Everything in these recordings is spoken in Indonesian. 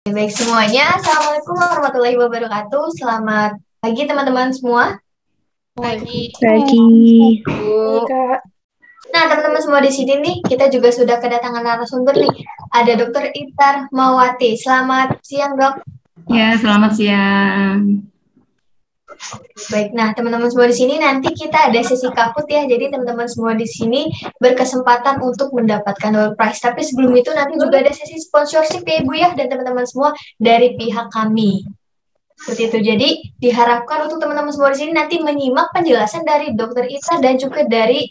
Baik semuanya, Assalamualaikum warahmatullahi wabarakatuh. Selamat pagi teman-teman semua. Pagi. Pagi. Bu. Nah, teman-teman semua di sini nih, kita juga sudah kedatangan narasumber nih. Ada Dokter Itar Mawati. Selamat siang, Dok. Ya, selamat siang. Baik, nah teman-teman semua di sini nanti kita ada sesi kaput ya. Jadi teman-teman semua di sini berkesempatan untuk mendapatkan door prize. Tapi sebelum itu nanti juga ada sesi sponsorship ya Ibu ya dan teman-teman semua dari pihak kami. Seperti itu. Jadi diharapkan untuk teman-teman semua di sini nanti menyimak penjelasan dari Dokter Ita dan juga dari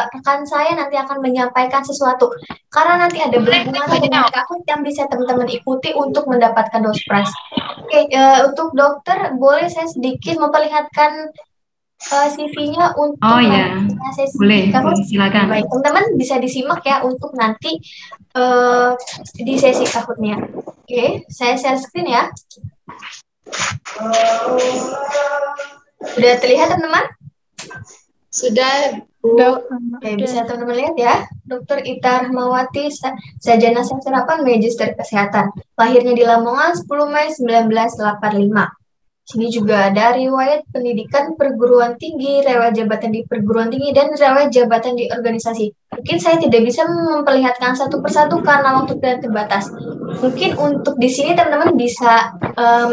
rekan saya nanti akan menyampaikan sesuatu. Karena nanti ada berhubungan dengan kaput yang bisa teman-teman ikuti untuk mendapatkan door prize. Oke, untuk dokter boleh saya sedikit memperlihatkan CV-nya untuk sesi boleh kaput. silakan. Baik, teman-teman bisa disimak ya untuk nanti di sesi kaputnya. Oke, saya share screen ya. Sudah terlihat teman-teman? Sudah, Bu. Oke, bisa teman-teman lihat ya. Dr. Ita Rahmawati, sarjana sastra Magister Kesehatan. Lahirnya di Lamongan 10 Mei 1985. Sini juga ada riwayat pendidikan perguruan tinggi, riwayat jabatan di perguruan tinggi, dan riwayat jabatan di organisasi. Mungkin saya tidak bisa memperlihatkan satu persatu karena waktu dan terbatas. Mungkin untuk di sini teman-teman bisa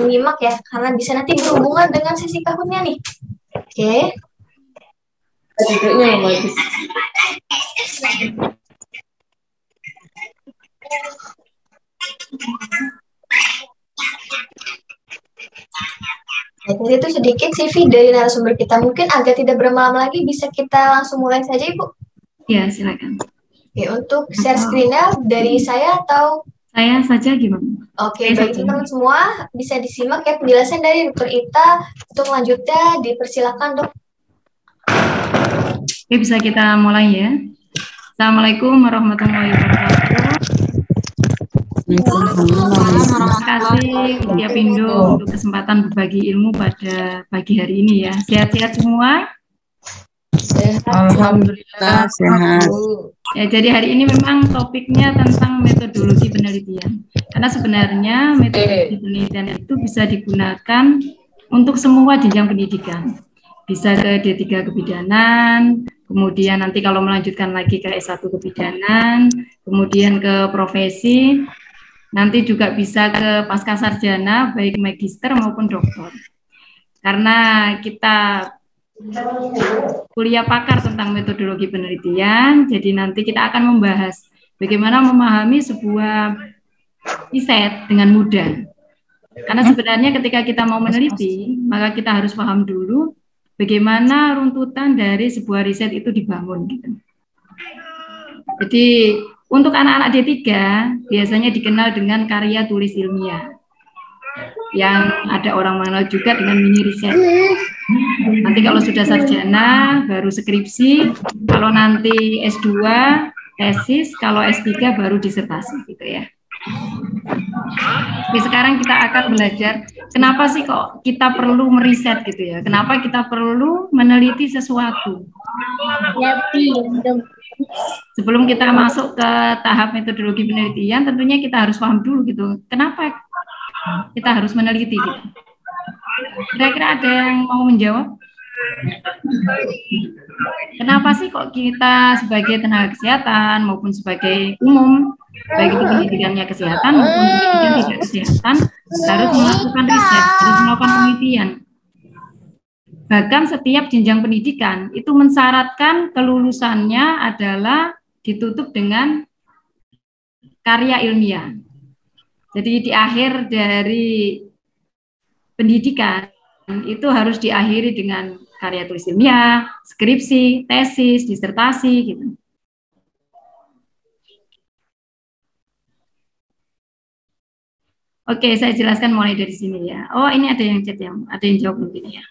menyimak ya, karena bisa nanti berhubungan dengan sesi kahutnya nih. Oke. Duduknya bagus. Jadi itu sedikit CV dari narasumber kita. Mungkin agak tidak berlama-lama lagi, bisa kita langsung mulai saja, Ibu. Ya, silakan. Oke, untuk share screen-nya dari saya atau? Saya saja gimana? Oke, baik teman-teman semua, bisa disimak ya penjelasan dari Dr. Ita. Untuk lanjutnya, dipersilakan, Dok. Oke, bisa kita mulai ya. Assalamualaikum warahmatullahi wabarakatuh. Terima kasih Widya Pindo untuk kesempatan berbagi ilmu pada pagi hari ini ya. Sehat-sehat semua? Alhamdulillah sehat. Ya, jadi hari ini memang topiknya tentang metodologi penelitian. Karena sebenarnya metodologi penelitian itu bisa digunakan untuk semua jenjang pendidikan. Bisa ke D3 kebidanan, kemudian nanti kalau melanjutkan lagi ke S1 kebidanan, kemudian ke profesi, nanti juga bisa ke pasca sarjana, baik magister maupun doktor. Karena kita kuliah pakar tentang metodologi penelitian, jadi nanti kita akan membahas bagaimana memahami sebuah riset dengan mudah. Karena sebenarnya ketika kita mau meneliti, maka kita harus paham dulu bagaimana runtutan dari sebuah riset itu dibangun. Gitu. Jadi untuk anak-anak D3 biasanya dikenal dengan karya tulis ilmiah, yang ada orang mengenal juga dengan mini riset. Nanti kalau sudah sarjana baru skripsi, kalau nanti S2 tesis, kalau S3 baru disertasi gitu ya. Oke, sekarang kita akan belajar kenapa sih kok kita perlu meriset gitu ya. Kenapa kita perlu meneliti sesuatu. Sebelum kita masuk ke tahap metodologi penelitian, tentunya kita harus paham dulu gitu. Kenapa kita harus meneliti gitu. Kira-kira ada yang mau menjawab? Kenapa sih kok kita sebagai tenaga kesehatan maupun sebagai umum, baik itu pendidikannya kesehatan maupun pendidikan tidak kesehatan, harus melakukan riset, harus melakukan penelitian. Bahkan setiap jenjang pendidikan itu mensyaratkan kelulusannya adalah ditutup dengan karya ilmiah. Jadi di akhir dari pendidikan itu harus diakhiri dengan karya tulis ilmiah, skripsi, tesis, disertasi gitu. Oke, saya jelaskan mulai dari sini ya. Oh, ini ada yang chat yang ada yang jawab mungkin ya.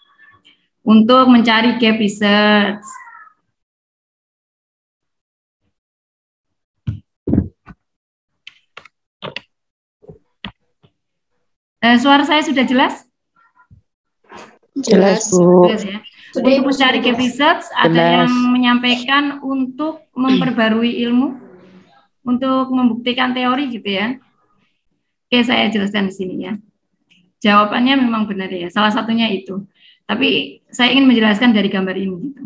Untuk mencari gap research. Suara saya sudah jelas? Jelas, Bu. Jelas ya. Untuk mencari gap research, ada yang menyampaikan untuk memperbarui ilmu, untuk membuktikan teori gitu ya. Oke, saya jelaskan di sini ya. Jawabannya memang benar ya, salah satunya itu. Tapi saya ingin menjelaskan dari gambar ini. Gitu.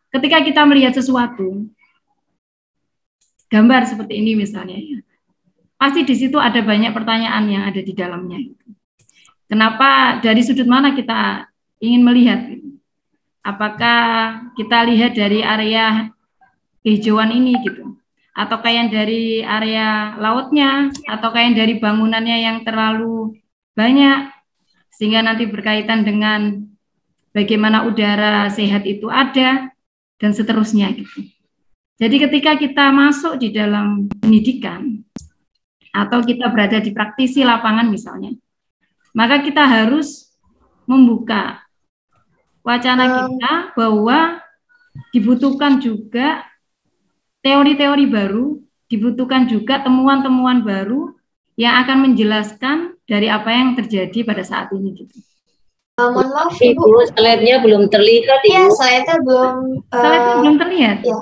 Ketika kita melihat sesuatu, gambar seperti ini misalnya, ya, pasti di situ ada banyak pertanyaan yang ada di dalamnya. Kenapa, dari sudut mana kita ingin melihat? Apakah kita lihat dari area kehijauan ini gitu, atau kayak dari area lautnya, atau kayak dari bangunannya yang terlalu banyak, sehingga nanti berkaitan dengan bagaimana udara sehat itu ada, dan seterusnya gitu. Jadi ketika kita masuk di dalam pendidikan, atau kita berada di praktisi lapangan misalnya, maka kita harus membuka wacana kita bahwa dibutuhkan juga teori-teori baru, dibutuhkan juga temuan-temuan baru yang akan menjelaskan dari apa yang terjadi pada saat ini gitu. Mohon maaf Ibu, Ibu. slide-nya belum terlihat, Iya, Ibu. slide-nya belum. Slide-nya belum terlihat. Ya.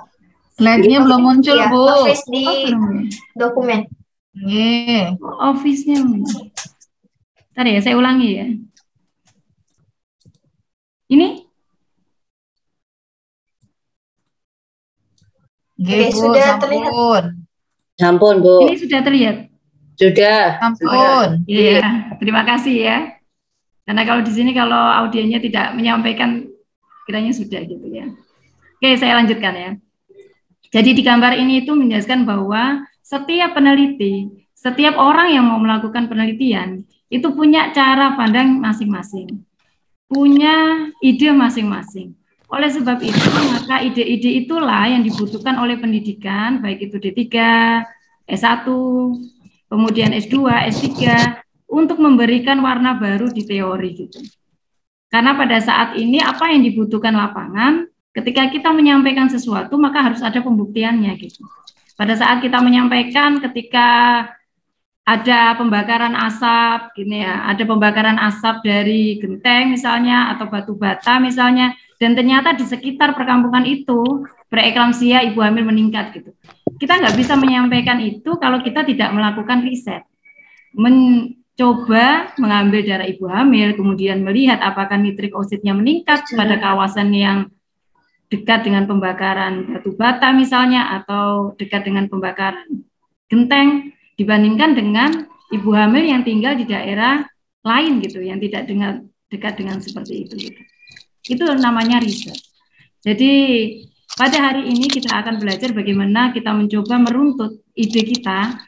Slide-nya belum muncul, Iya, Bu. office di dokumen. Office-nya. Bentar ya, saya ulangi ya. Ini? Oke, Bu, sudah terlihat. Ampun, Bu. Ini sudah terlihat. Sudah. Ampun. Iya, terima kasih ya. Karena kalau di sini kalau audiennya tidak menyampaikan, kiranya sudah gitu ya. Oke, saya lanjutkan ya. Jadi di gambar ini itu menjelaskan bahwa setiap peneliti, setiap orang yang mau melakukan penelitian, itu punya cara pandang masing-masing. Punya ide masing-masing. Oleh sebab itu, maka ide-ide itulah yang dibutuhkan oleh pendidikan, baik itu D3, S1, kemudian S2, S3, untuk memberikan warna baru di teori gitu. Karena pada saat ini apa yang dibutuhkan lapangan, ketika kita menyampaikan sesuatu maka harus ada pembuktiannya gitu. Pada saat kita menyampaikan ketika ada pembakaran asap gini ya, ada pembakaran asap dari genteng misalnya atau batu bata misalnya, dan ternyata di sekitar perkampungan itu preeklamsia ibu hamil meningkat gitu. Kita nggak bisa menyampaikan itu kalau kita tidak melakukan riset. Mencoba mengambil darah ibu hamil, kemudian melihat apakah nitrik osidnya meningkat pada kawasan yang dekat dengan pembakaran batu bata misalnya, atau dekat dengan pembakaran genteng, dibandingkan dengan ibu hamil yang tinggal di daerah lain gitu, yang tidak dekat dengan seperti itu gitu. Itu namanya riset. Jadi pada hari ini kita akan belajar bagaimana kita mencoba meruntut ide kita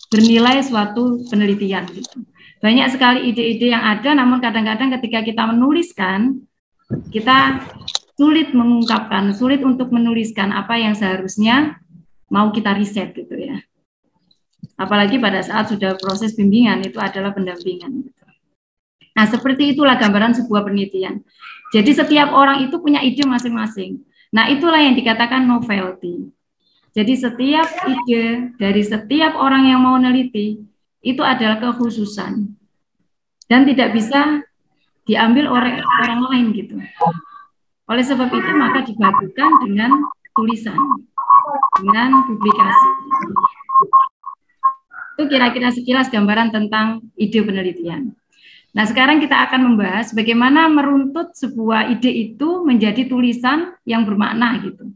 bernilai suatu penelitian gitu. Banyak sekali ide-ide yang ada, namun kadang-kadang ketika kita menuliskan, kita sulit mengungkapkan, sulit untuk menuliskan apa yang seharusnya mau kita riset gitu ya. Apalagi pada saat sudah proses bimbingan, itu adalah pendampingan. Gitu. Nah, seperti itulah gambaran sebuah penelitian. Jadi setiap orang itu punya ide masing-masing. Nah, itulah yang dikatakan novelty. Jadi setiap ide dari setiap orang yang mau meneliti itu adalah kekhususan dan tidak bisa diambil oleh orang lain gitu. Oleh sebab itu maka dibagikan dengan tulisan, dengan publikasi. Itu kira-kira sekilas gambaran tentang ide penelitian. Nah, sekarang kita akan membahas bagaimana meruntut sebuah ide itu menjadi tulisan yang bermakna gitu.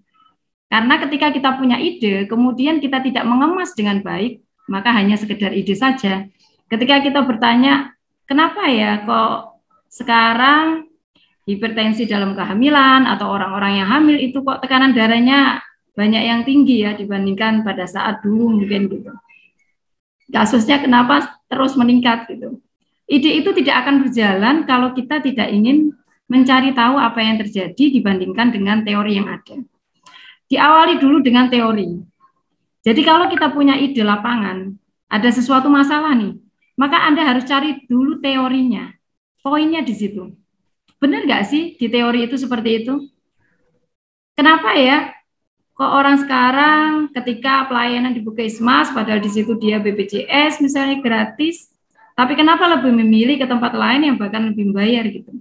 Karena ketika kita punya ide, kemudian kita tidak mengemas dengan baik, maka hanya sekedar ide saja. Ketika kita bertanya, kenapa ya kok sekarang hipertensi dalam kehamilan atau orang-orang yang hamil itu kok tekanan darahnya banyak yang tinggi ya dibandingkan pada saat dulu mungkin gitu. Kasusnya kenapa terus meningkat gitu. Ide itu tidak akan berjalan kalau kita tidak ingin mencari tahu apa yang terjadi dibandingkan dengan teori yang ada. Diawali dulu dengan teori. Jadi kalau kita punya ide lapangan, ada sesuatu masalah nih, maka Anda harus cari dulu teorinya. Poinnya di situ. Benar nggak sih di teori itu seperti itu? Kenapa ya? Kok orang sekarang ketika pelayanan di Puskesmas, padahal di situ dia BPJS misalnya gratis, tapi kenapa lebih memilih ke tempat lain yang bahkan lebih membayar gitu?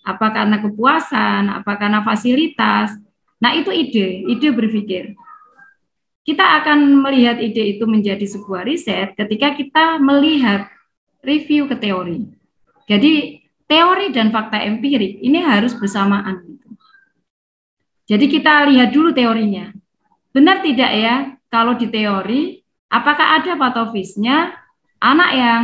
Apa karena kepuasan? Apa karena fasilitas? Nah, itu ide berpikir. kita akan melihat ide itu menjadi sebuah riset ketika kita melihat review ke teori. Jadi teori dan fakta empirik ini harus bersamaan. Jadi kita lihat dulu teorinya. Benar tidak ya, kalau di teori, apakah ada patofisnya anak yang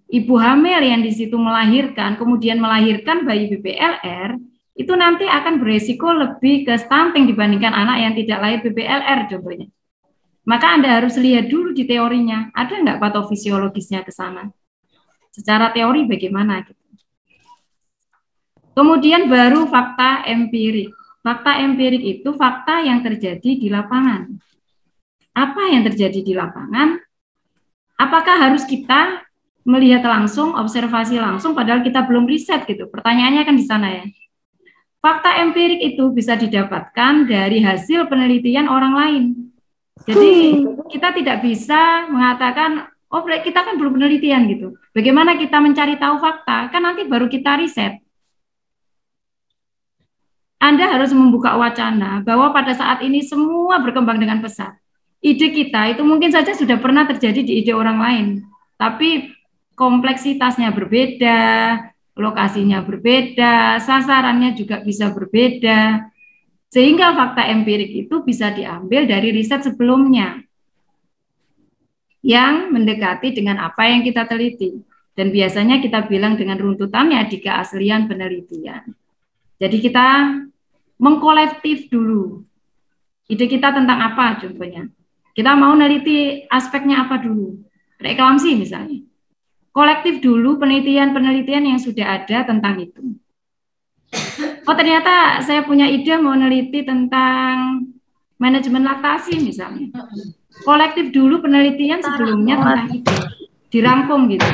ibu hamil yang di situ melahirkan, kemudian melahirkan bayi BPLR, itu nanti akan beresiko lebih ke stunting dibandingkan anak yang tidak lahir BPLR contohnya. Maka Anda harus lihat dulu di teorinya, ada nggak patofisiologisnya ke sana? Secara teori bagaimana? Kemudian baru fakta empirik. Fakta empirik itu fakta yang terjadi di lapangan. Apa yang terjadi di lapangan? Apakah harus kita melihat langsung, observasi langsung, padahal kita belum riset gitu? Pertanyaannya kan di sana ya. Fakta empirik itu bisa didapatkan dari hasil penelitian orang lain. Jadi kita tidak bisa mengatakan, oh kita kan belum penelitian gitu. Bagaimana kita mencari tahu fakta? Kan nanti baru kita riset. Anda harus membuka wacana bahwa pada saat ini semua berkembang dengan pesat. Ide kita itu mungkin saja sudah pernah terjadi di ide orang lain, tapi kompleksitasnya berbeda, lokasinya berbeda, sasarannya juga bisa berbeda. Sehingga fakta empirik itu bisa diambil dari riset sebelumnya yang mendekati dengan apa yang kita teliti. Dan biasanya kita bilang dengan runtutannya di keaslian penelitian. Jadi kita mengkolektif dulu. Ide kita tentang apa contohnya. Kita mau neliti aspeknya apa dulu. Reklamasi misalnya. Kolektif dulu penelitian-penelitian yang sudah ada tentang itu. Oh ternyata saya punya ide mau neliti tentang manajemen laktasi misalnya. Kolektif dulu penelitian sebelumnya tentang itu. Dirangkum gitu.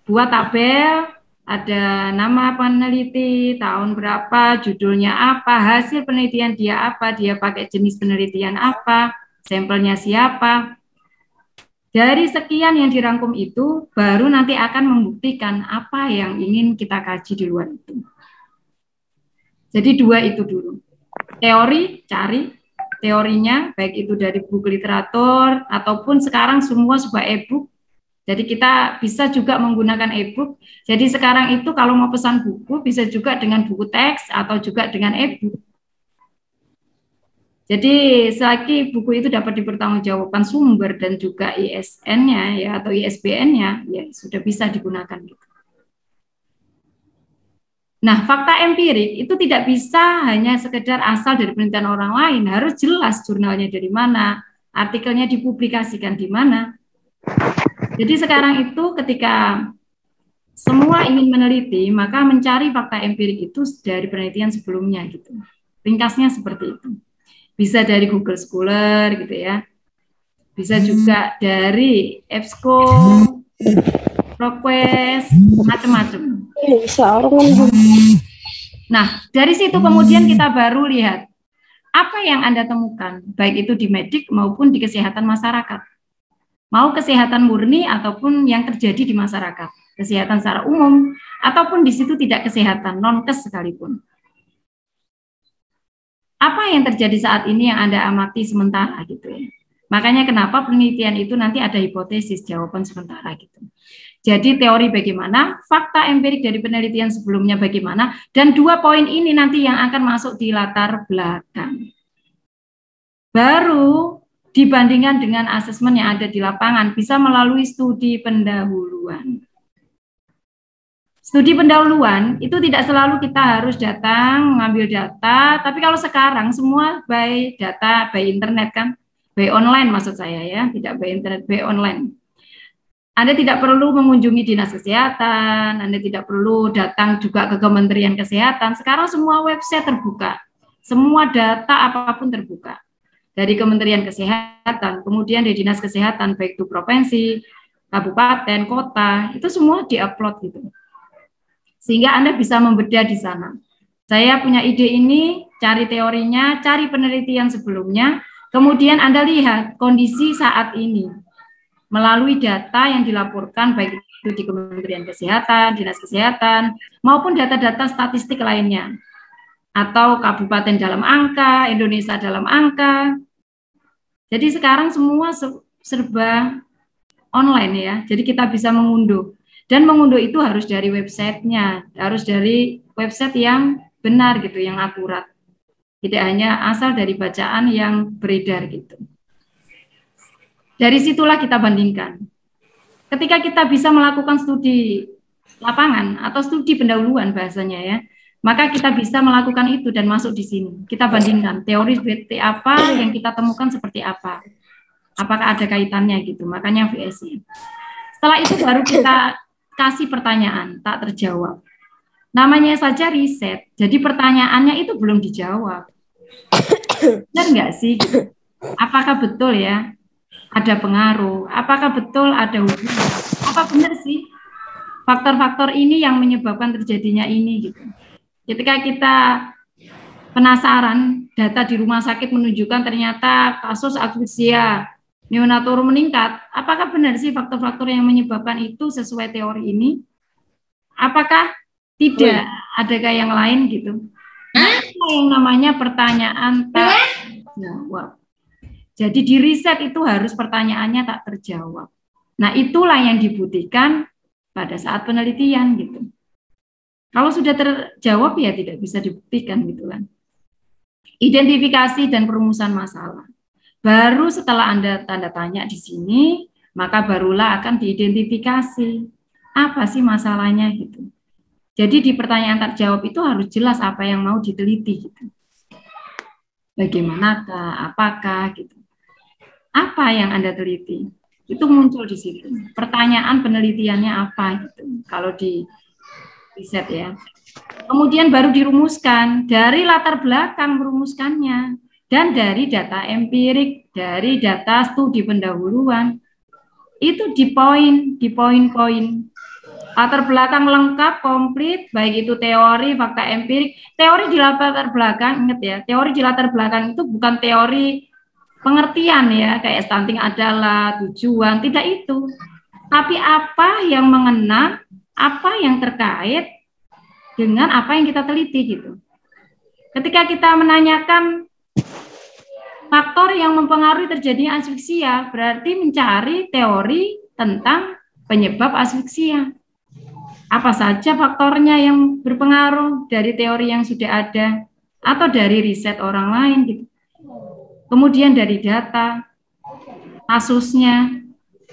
Buat tabel, ada nama peneliti, tahun berapa, judulnya apa, hasil penelitian dia apa, dia pakai jenis penelitian apa, sampelnya siapa. Dari sekian yang dirangkum itu, baru nanti akan membuktikan apa yang ingin kita kaji di luar itu. Jadi dua itu dulu. Teori, cari teorinya, baik itu dari buku literatur, ataupun sekarang semua sebuah e-book. Jadi kita bisa juga menggunakan e-book. Jadi sekarang itu kalau mau pesan buku, bisa juga dengan buku teks, atau juga dengan e-book. Jadi selagi buku itu dapat dipertanggungjawabkan sumber dan juga ISN-nya ya atau ISBN-nya, ya sudah bisa digunakan gitu. Nah, fakta empirik itu tidak bisa hanya sekedar asal dari penelitian orang lain, harus jelas jurnalnya dari mana, artikelnya dipublikasikan di mana. Jadi sekarang itu ketika semua ingin meneliti, maka mencari fakta empirik itu dari penelitian sebelumnya gitu. Ringkasnya seperti itu. Bisa dari Google Scholar gitu ya. Bisa juga dari EBSCO, ProQuest, macam-macam. Nah, dari situ kemudian kita baru lihat apa yang Anda temukan, baik itu di medik maupun di kesehatan masyarakat. Mau kesehatan murni ataupun yang terjadi di masyarakat, kesehatan secara umum, ataupun di situ tidak kesehatan, non-kes sekalipun. Apa yang terjadi saat ini yang Anda amati sementara gitu ya. Makanya kenapa penelitian itu nanti ada hipotesis, jawaban sementara gitu. Jadi teori bagaimana, fakta empirik dari penelitian sebelumnya bagaimana, dan dua poin ini nanti yang akan masuk di latar belakang. Baru dibandingkan dengan asesmen yang ada di lapangan, bisa melalui studi pendahuluan. Studi pendahuluan itu tidak selalu kita harus datang mengambil data, tapi kalau sekarang semua by data, by internet kan, by online maksud saya ya, tidak by internet, by online. Anda tidak perlu mengunjungi dinas kesehatan, Anda tidak perlu datang juga ke Kementerian Kesehatan, sekarang semua website terbuka, semua data apapun terbuka. Dari Kementerian Kesehatan, kemudian dari dinas kesehatan, baik itu provinsi, kabupaten, kota, itu semua diupload gitu. Sehingga Anda bisa membedah di sana. Saya punya ide ini, cari teorinya, cari penelitian sebelumnya, kemudian Anda lihat kondisi saat ini melalui data yang dilaporkan baik itu di Kementerian Kesehatan, Dinas Kesehatan, maupun data-data statistik lainnya. Atau kabupaten dalam angka, Indonesia dalam angka. Jadi sekarang semua serba online ya. Jadi kita bisa mengunduh. Dan mengunduh itu harus dari websitenya, harus dari website yang benar gitu, yang akurat. Tidak hanya asal dari bacaan yang beredar gitu. Dari situlah kita bandingkan. Ketika kita bisa melakukan studi lapangan atau studi pendahuluan bahasanya ya, maka kita bisa melakukan itu dan masuk di sini. Kita bandingkan teori seperti apa yang kita temukan seperti apa. Apakah ada kaitannya gitu, makanya VSI. Setelah itu baru kita kasih pertanyaan, tak terjawab. Namanya saja riset, jadi pertanyaannya itu belum dijawab. Benar nggak sih? Apakah betul ya ada pengaruh? Apakah betul ada hubungan? Apa benar sih faktor-faktor ini yang menyebabkan terjadinya ini gitu? Ketika kita penasaran, data di rumah sakit menunjukkan ternyata kasus asfiksia neonatal meningkat. Apakah benar sih faktor-faktor yang menyebabkan itu sesuai teori ini? Apakah tidak? Adakah yang lain gitu? Nah, yang namanya pertanyaan tak terjawab. Jadi di riset itu harus pertanyaannya tak terjawab. Nah, itulah yang dibutuhkan pada saat penelitian gitu. Kalau sudah terjawab ya tidak bisa dibuktikan gitu kan. Identifikasi dan perumusan masalah. Baru setelah Anda tanda tanya di sini, maka barulah akan diidentifikasi apa sih masalahnya gitu. Jadi di pertanyaan tak jawab itu harus jelas apa yang mau diteliti gitu. Bagaimanakah, apakah gitu. Apa yang Anda teliti? Itu muncul di situ. Pertanyaan penelitiannya apa gitu. Kalau di riset ya. Kemudian baru dirumuskan dari latar belakang merumuskannya. Dan dari data empirik, dari data studi pendahuluan, itu di poin-poin. Latar belakang lengkap, komplit, baik itu teori, fakta empirik. Teori di latar belakang, ingat ya, teori di latar belakang itu bukan teori pengertian ya, kayak stunting adalah, tujuan, tidak itu. Tapi apa yang mengena, apa yang terkait dengan apa yang kita teliti gitu. Ketika kita menanyakan faktor yang mempengaruhi terjadinya asfiksia, berarti mencari teori tentang penyebab asfiksia. Apa saja faktornya yang berpengaruh dari teori yang sudah ada atau dari riset orang lain gitu. Kemudian dari data, kasusnya.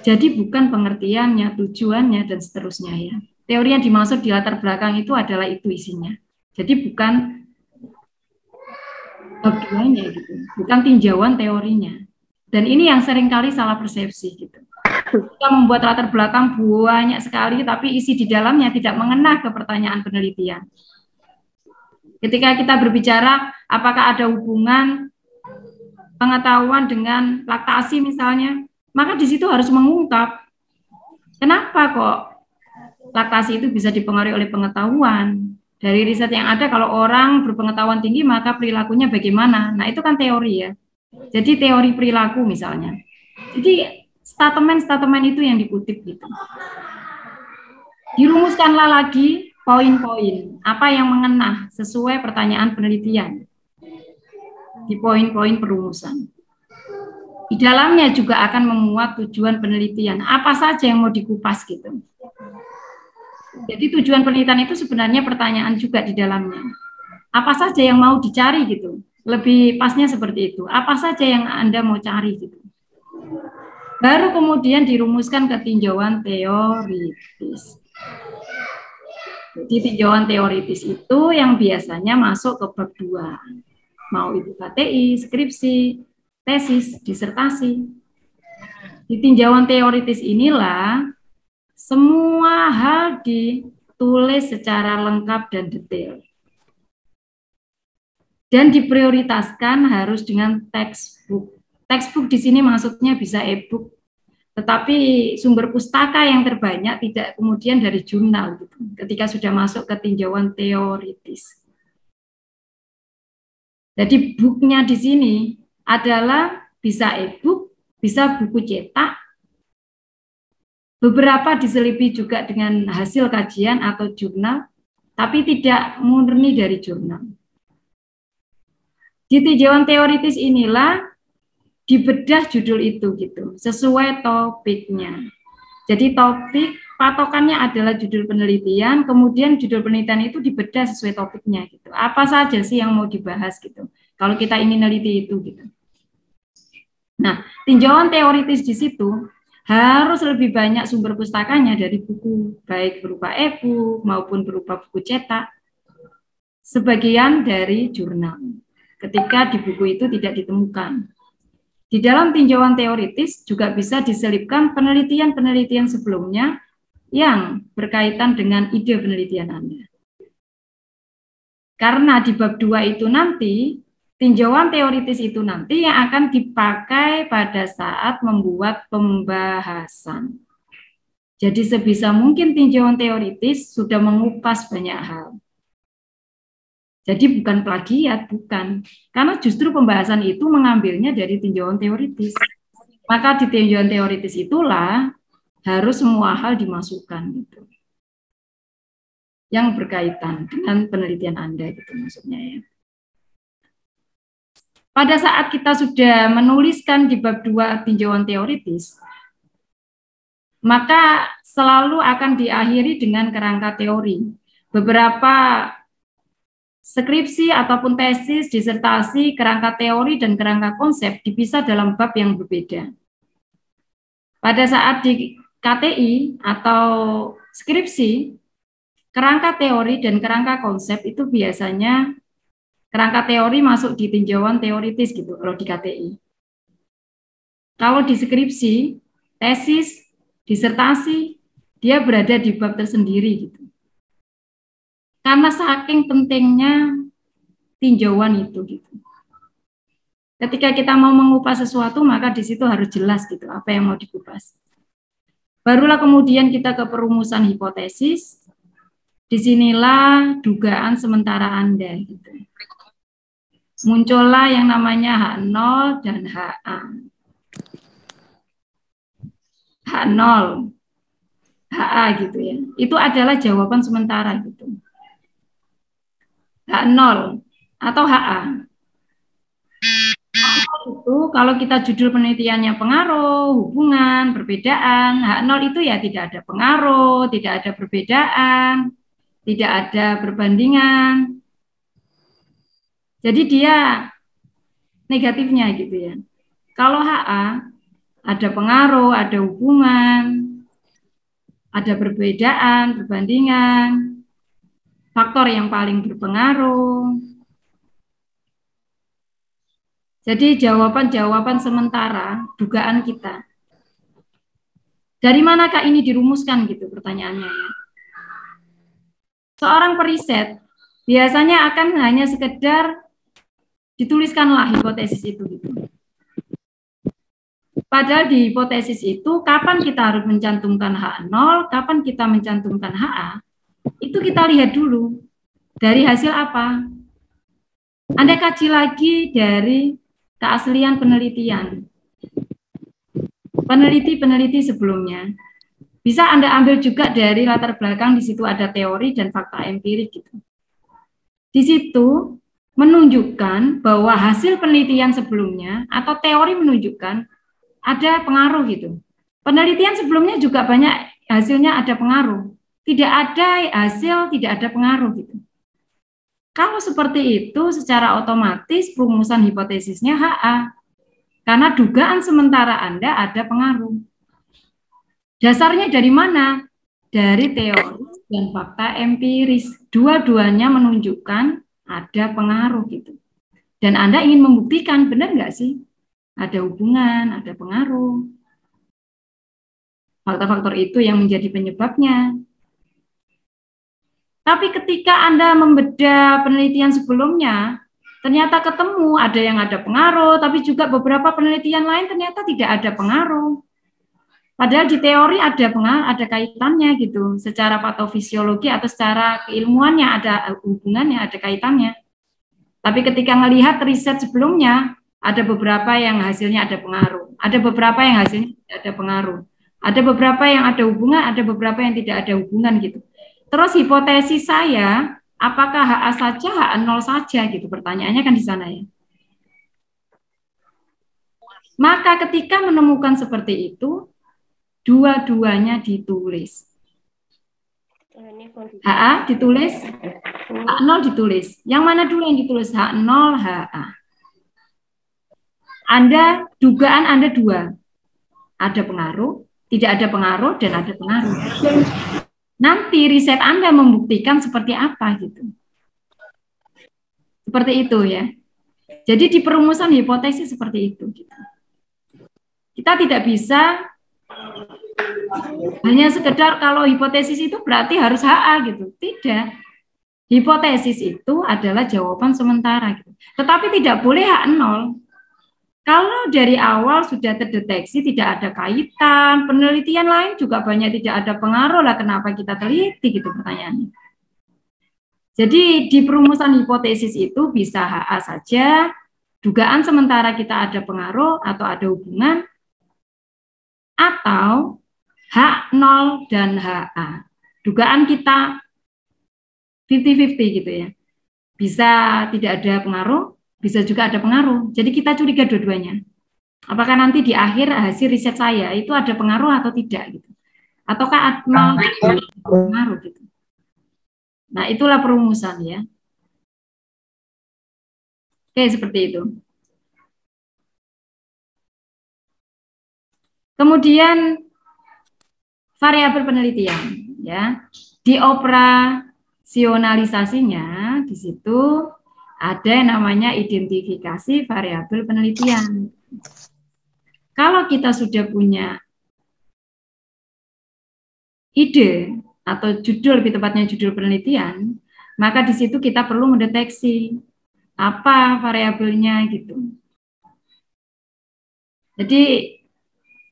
Jadi bukan pengertiannya, tujuannya dan seterusnya ya. Teori yang dimaksud di latar belakang itu adalah itu isinya. Jadi bukan bagiannya gitu, bukan tinjauan teorinya. Dan ini yang seringkali salah persepsi gitu. Kita membuat latar belakang banyak sekali, tapi isi di dalamnya tidak mengena ke pertanyaan penelitian. Ketika kita berbicara apakah ada hubungan pengetahuan dengan laktasi misalnya, maka di situ harus mengungkap kenapa kok laktasi itu bisa dipengaruhi oleh pengetahuan. Dari riset yang ada, kalau orang berpengetahuan tinggi, maka perilakunya bagaimana? Nah, itu kan teori ya. Jadi teori perilaku misalnya. Jadi statement-statement itu yang dikutip gitu. Dirumuskanlah lagi poin-poin, apa yang mengena sesuai pertanyaan penelitian. Di poin-poin perumusan. Di dalamnya juga akan memuat tujuan penelitian. Apa saja yang mau dikupas gitu. Jadi tujuan penelitian itu sebenarnya pertanyaan juga di dalamnya. Apa saja yang mau dicari gitu. Lebih pasnya seperti itu. Apa saja yang Anda mau cari gitu. Baru kemudian dirumuskan ketinjauan teoritis. Jadi tinjauan teoritis itu yang biasanya masuk ke bab 2. Mau itu KTI, skripsi, tesis, disertasi. Di tinjauan teoritis inilah semua hal ditulis secara lengkap dan detail. Dan diprioritaskan harus dengan textbook. Textbook di sini maksudnya bisa e-book. Tetapi sumber pustaka yang terbanyak tidak kemudian dari jurnal gitu, ketika sudah masuk ke tinjauan teoritis. Jadi bukunya di sini adalah bisa e-book, bisa buku cetak, beberapa diselipi juga dengan hasil kajian atau jurnal, tapi tidak murni dari jurnal. Di tinjauan teoritis inilah dibedah judul itu gitu, sesuai topiknya. Jadi topik patokannya adalah judul penelitian, kemudian judul penelitian itu dibedah sesuai topiknya gitu. Apa saja sih yang mau dibahas gitu. Kalau kita ingin neliti itu gitu. Nah, tinjauan teoritis di situ harus lebih banyak sumber pustakanya dari buku, baik berupa e-book maupun berupa buku cetak. Sebagian dari jurnal. Ketika di buku itu tidak ditemukan. Di dalam tinjauan teoritis juga bisa diselipkan penelitian-penelitian sebelumnya yang berkaitan dengan ide penelitian Anda. Karena di bab 2 itu nanti, tinjauan teoritis itu nanti yang akan dipakai pada saat membuat pembahasan. Jadi sebisa mungkin tinjauan teoritis sudah mengupas banyak hal. Jadi bukan plagiat, bukan. Karena justru pembahasan itu mengambilnya dari tinjauan teoritis. Maka di tinjauan teoritis itulah harus semua hal dimasukkan gitu. Yang berkaitan dengan penelitian Anda gitu maksudnya ya. Pada saat kita sudah menuliskan di bab 2 tinjauan teoritis, maka selalu akan diakhiri dengan kerangka teori. Beberapa skripsi ataupun tesis, disertasi, kerangka teori, dan kerangka konsep dipisah dalam bab yang berbeda. Pada saat di KTI atau skripsi, kerangka teori dan kerangka konsep itu biasanya kerangka teori masuk di tinjauan teoritis gitu kalau di KTI. Kalau di skripsi, tesis, disertasi, dia berada di bab tersendiri gitu. Karena saking pentingnya tinjauan itu gitu. Ketika kita mau mengupas sesuatu, maka di situ harus jelas gitu apa yang mau dikupas. Barulah kemudian kita ke perumusan hipotesis. Disinilah dugaan sementara Anda gitu. Muncullah yang namanya H0 dan HA. H0, HA gitu ya. Itu adalah jawaban sementara gitu. H0 atau HA. Itu kalau kita judul penelitiannya pengaruh, hubungan, perbedaan, H0 itu ya tidak ada pengaruh, tidak ada perbedaan, tidak ada perbandingan. Jadi dia negatifnya gitu ya. Kalau HA ada pengaruh, ada hubungan, ada perbedaan, perbandingan, faktor yang paling berpengaruh. Jadi jawaban-jawaban sementara dugaan kita. Dari manakah ini dirumuskan gitu pertanyaannya ya. Seorang periset biasanya akan hanya sekedar dituliskanlah hipotesis itu gitu. Padahal di hipotesis itu kapan kita harus mencantumkan H0, kapan kita mencantumkan HA, itu kita lihat dulu dari hasil apa. Anda kaji lagi dari keaslian penelitian. Peneliti-peneliti sebelumnya. Bisa Anda ambil juga dari latar belakang, di situ ada teori dan fakta empirik gitu. Di situ menunjukkan bahwa hasil penelitian sebelumnya atau teori menunjukkan ada pengaruh gitu. Penelitian sebelumnya juga banyak hasilnya ada pengaruh. Tidak ada hasil, tidak ada pengaruh gitu. Kalau seperti itu secara otomatis perumusan hipotesisnya HA. Karena dugaan sementara Anda ada pengaruh. Dasarnya dari mana? Dari teori dan fakta empiris. Dua-duanya menunjukkan ada pengaruh gitu. Dan Anda ingin membuktikan, benar nggak sih? Ada hubungan, ada pengaruh. Faktor-faktor itu yang menjadi penyebabnya. Tapi ketika Anda membedah penelitian sebelumnya, ternyata ketemu ada yang ada pengaruh, tapi juga beberapa penelitian lain ternyata tidak ada pengaruh. Padahal di teori ada pengaruh, ada kaitannya gitu, secara patofisiologi atau secara keilmuannya ada hubungannya, ada kaitannya. Tapi ketika melihat riset sebelumnya, ada beberapa yang hasilnya ada pengaruh, ada beberapa yang hasilnya tidak ada pengaruh, ada beberapa yang ada hubungan, ada beberapa yang tidak ada hubungan gitu. Terus hipotesis saya, apakah HA saja, HA0 saja gitu, pertanyaannya kan di sana ya. Maka ketika menemukan seperti itu, dua-duanya ditulis. HA ditulis, H0 ditulis. Yang mana dulu yang ditulis? H0, HA. Dugaan Anda dua. Ada pengaruh, tidak ada pengaruh, dan ada pengaruh. Nanti riset Anda membuktikan seperti apa gitu. Seperti itu ya. Jadi di perumusan hipotesis seperti itu. Gitu. Kita tidak bisa hanya sekedar kalau hipotesis itu berarti harus HA gitu. Tidak. Hipotesis itu adalah jawaban sementara gitu. Tetapi tidak boleh H0. Kalau dari awal sudah terdeteksi tidak ada kaitan, penelitian lain juga banyak tidak ada pengaruh lah, kenapa kita teliti gitu pertanyaannya. Jadi di perumusan hipotesis itu bisa HA saja, dugaan sementara kita ada pengaruh atau ada hubungan, atau H0 dan HA. Dugaan kita 50-50 gitu ya. Bisa tidak ada pengaruh, bisa juga ada pengaruh. Jadi kita curiga dua-duanya. Apakah nanti di akhir hasil riset saya itu ada pengaruh atau tidak gitu. Ataukah pengaruh gitu. Nah, itulah perumusan ya. Oke, seperti itu. Kemudian variabel penelitian ya. Dioperasionalisasinya di situ ada yang namanya identifikasi variabel penelitian. Kalau kita sudah punya ide atau judul, lebih tepatnya judul penelitian, maka di situ kita perlu mendeteksi apa variabelnya gitu. Jadi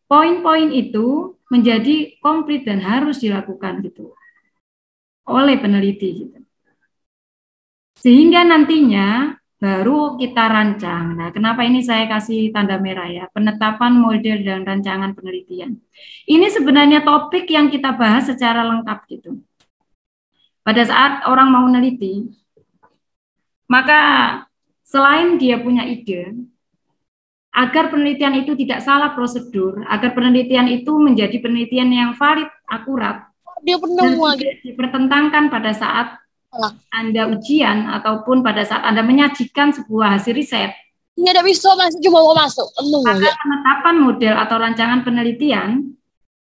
poin-poin itu menjadi komplit dan harus dilakukan gitu oleh peneliti gitu. Sehingga nantinya baru kita rancang. Nah, kenapa ini saya kasih tanda merah ya? Penetapan model dan rancangan penelitian. Ini sebenarnya topik yang kita bahas secara lengkap gitu. Pada saat orang mau meneliti, maka selain dia punya ide, agar penelitian itu tidak salah prosedur, agar penelitian itu menjadi penelitian yang valid, akurat, dan tidak dipertentangkan pada saat Anda ujian ataupun pada saat Anda menyajikan sebuah hasil riset. Ini ada bisa masuk, coba mau masuk. Maka penetapan model atau rancangan penelitian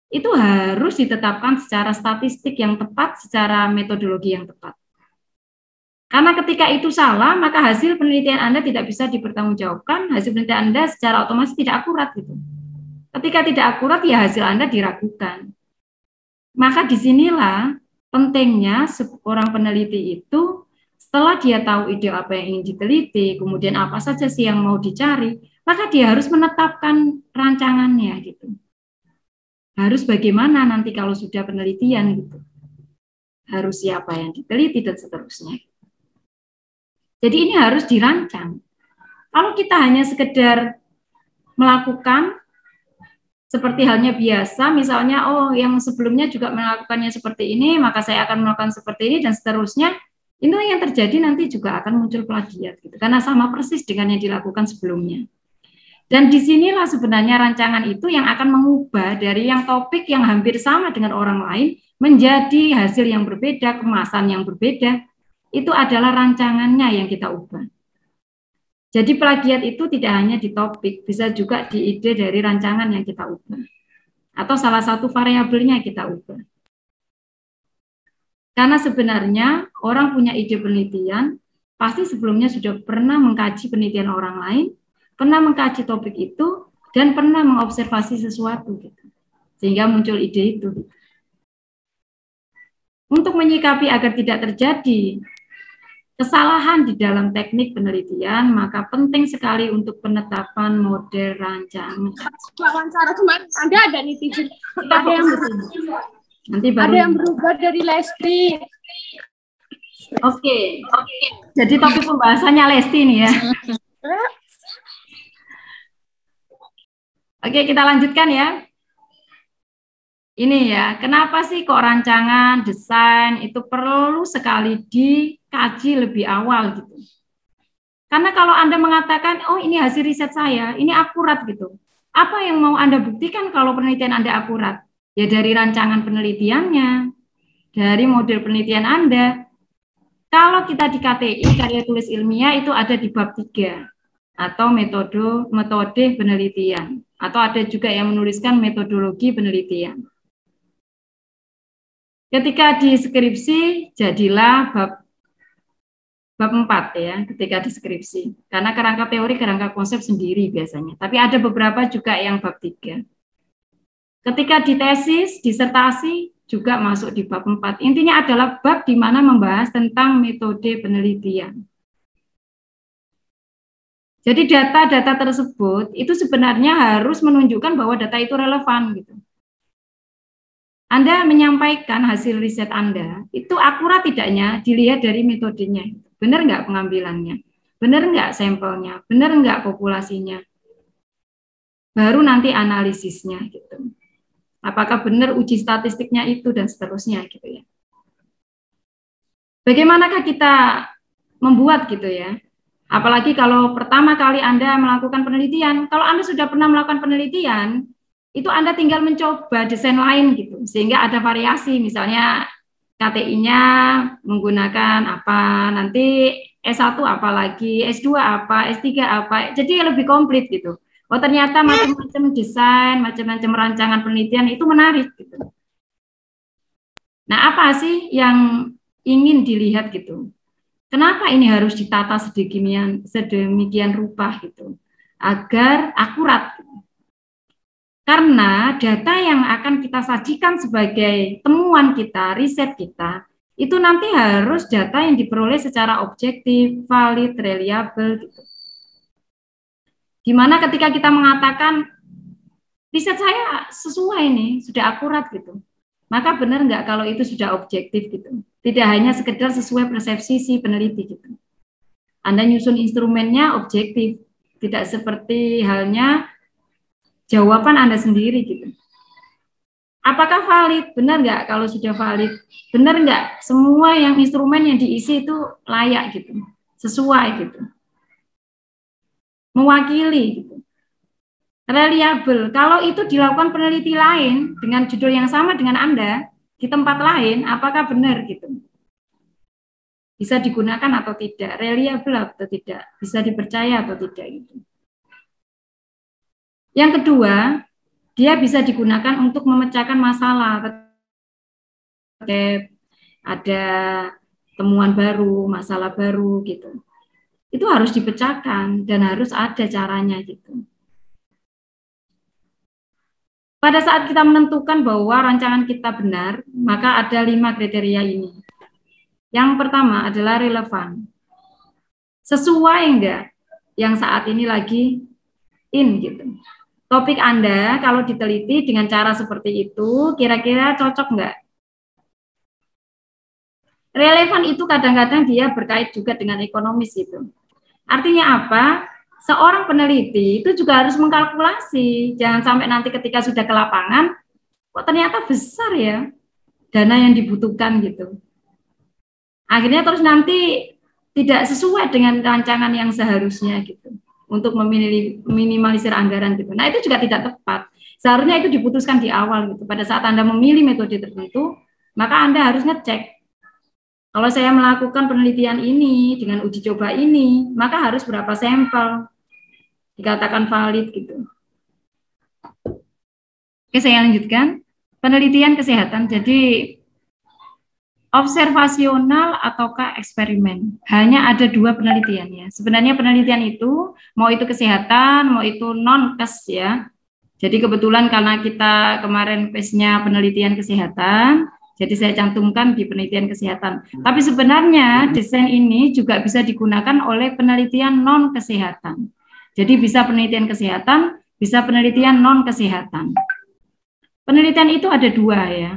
itu harus ditetapkan secara statistik yang tepat, secara metodologi yang tepat. Karena ketika itu salah, maka hasil penelitian Anda tidak bisa dipertanggungjawabkan, hasil penelitian Anda secara otomatis tidak akurat gitu. Ketika tidak akurat, ya hasil Anda diragukan. Maka disinilah pentingnya seorang peneliti itu setelah dia tahu ide apa yang ingin diteliti, kemudian apa saja sih yang mau dicari, maka dia harus menetapkan rancangannya gitu. Harus bagaimana nanti kalau sudah penelitian gitu. Harus siapa yang diteliti dan seterusnya. Jadi ini harus dirancang. Kalau kita hanya sekedar melakukan seperti halnya biasa, misalnya, oh yang sebelumnya juga melakukannya seperti ini, maka saya akan melakukan seperti ini, dan seterusnya, itu yang terjadi nanti juga akan muncul plagiat, gitu, karena sama persis dengan yang dilakukan sebelumnya. Dan disinilah sebenarnya rancangan itu yang akan mengubah dari yang topik yang hampir sama dengan orang lain, menjadi hasil yang berbeda, kemasan yang berbeda, itu adalah rancangannya yang kita ubah. Jadi plagiat itu tidak hanya di topik, bisa juga di ide dari rancangan yang kita ubah. Atau salah satu variabelnya kita ubah. Karena sebenarnya orang punya ide penelitian, pasti sebelumnya sudah pernah mengkaji penelitian orang lain, pernah mengkaji topik itu, dan pernah mengobservasi sesuatu. Gitu. Sehingga muncul ide itu. Untuk menyikapi agar tidak terjadi kesalahan di dalam teknik penelitian, maka penting sekali untuk penetapan model rancangan. Wawancara kemarin ada netizen. Ada yang nanti baru. Ada yang berubah dari Lesti. Oke. Jadi topik pembahasannya Lesti nih ya. Oke, kita lanjutkan ya. Ini ya, kenapa sih kok rancangan, desain itu perlu sekali dikaji lebih awal gitu. Karena kalau Anda mengatakan, oh ini hasil riset saya, ini akurat gitu. Apa yang mau Anda buktikan kalau penelitian Anda akurat? Ya dari rancangan penelitiannya, dari model penelitian Anda. Kalau kita di KTI, karya tulis ilmiah itu ada di bab 3, atau metode penelitian. Atau ada juga yang menuliskan metodologi penelitian. Ketika di skripsi, jadilah bab 4 ya, ketika di skripsi. Karena kerangka teori, kerangka konsep sendiri biasanya. Tapi ada beberapa juga yang bab 3. Ketika di tesis, disertasi, juga masuk di bab 4. Intinya adalah bab di mana membahas tentang metode penelitian. Jadi data-data tersebut itu sebenarnya harus menunjukkan bahwa data itu relevan gitu. Anda menyampaikan hasil riset Anda, itu akurat tidaknya dilihat dari metodenya. Benar nggak pengambilannya? Benar nggak sampelnya? Benar nggak populasinya? Baru nanti analisisnya gitu. Apakah benar uji statistiknya itu dan seterusnya gitu ya. Bagaimanakah kita membuat gitu ya? Apalagi kalau pertama kali Anda melakukan penelitian, kalau Anda sudah pernah melakukan penelitian, itu Anda tinggal mencoba desain lain gitu, sehingga ada variasi, misalnya KTI-nya menggunakan apa, nanti S1 apa lagi, S2 apa, S3 apa, jadi lebih komplit gitu. Oh ternyata macam-macam desain, macam-macam rancangan penelitian itu menarik gitu. Nah apa sih yang ingin dilihat gitu? Kenapa ini harus ditata sedemikian rupa gitu, agar akurat? Karena data yang akan kita sajikan sebagai temuan kita, riset kita, itu nanti harus data yang diperoleh secara objektif, valid, reliable gitu. Dimana ketika kita mengatakan riset saya sesuai nih, sudah akurat gitu, maka benar nggak kalau itu sudah objektif gitu. Tidak hanya sekedar sesuai persepsi si peneliti gitu. Anda nyusun instrumennya objektif, tidak seperti halnya jawaban Anda sendiri gitu. Apakah valid? Benar nggak kalau sudah valid? Benar nggak semua yang instrumen yang diisi itu layak gitu, sesuai gitu, mewakili gitu. Reliable. Kalau itu dilakukan peneliti lain dengan judul yang sama dengan Anda di tempat lain, apakah benar gitu? Bisa digunakan atau tidak? Reliable atau tidak? Bisa dipercaya atau tidak gitu. Yang kedua, dia bisa digunakan untuk memecahkan masalah. Ada temuan baru, masalah baru gitu. Itu harus dipecahkan dan harus ada caranya gitu. Pada saat kita menentukan bahwa rancangan kita benar, maka ada 5 kriteria ini. Yang pertama adalah relevan. Sesuai enggak yang saat ini lagi in gitu. Topik Anda kalau diteliti dengan cara seperti itu, kira-kira cocok enggak? Relevan itu kadang-kadang dia berkait juga dengan ekonomis gitu. Artinya apa? Seorang peneliti itu juga harus mengkalkulasi. Jangan sampai nanti ketika sudah ke lapangan, kok ternyata besar ya dana yang dibutuhkan gitu. Akhirnya terus nanti tidak sesuai dengan rancangan yang seharusnya gitu. Untuk meminimalisir anggaran gitu. Nah itu juga tidak tepat. Seharusnya itu diputuskan di awal gitu. Pada saat Anda memilih metode tertentu, maka Anda harus ngecek. Kalau saya melakukan penelitian ini dengan uji coba ini, maka harus berapa sampel dikatakan valid gitu. Oke, saya lanjutkan. Penelitian kesehatan, jadi observasional ataukah eksperimen. Hanya ada 2 penelitian ya. Sebenarnya penelitian itu, mau itu kesehatan, mau itu non-kes ya. Jadi kebetulan karena kita kemarin pesnya penelitian kesehatan, jadi saya cantumkan di penelitian kesehatan. Tapi sebenarnya desain ini juga bisa digunakan oleh penelitian non-kesehatan. Jadi bisa penelitian kesehatan, bisa penelitian non-kesehatan. Penelitian itu ada 2 ya.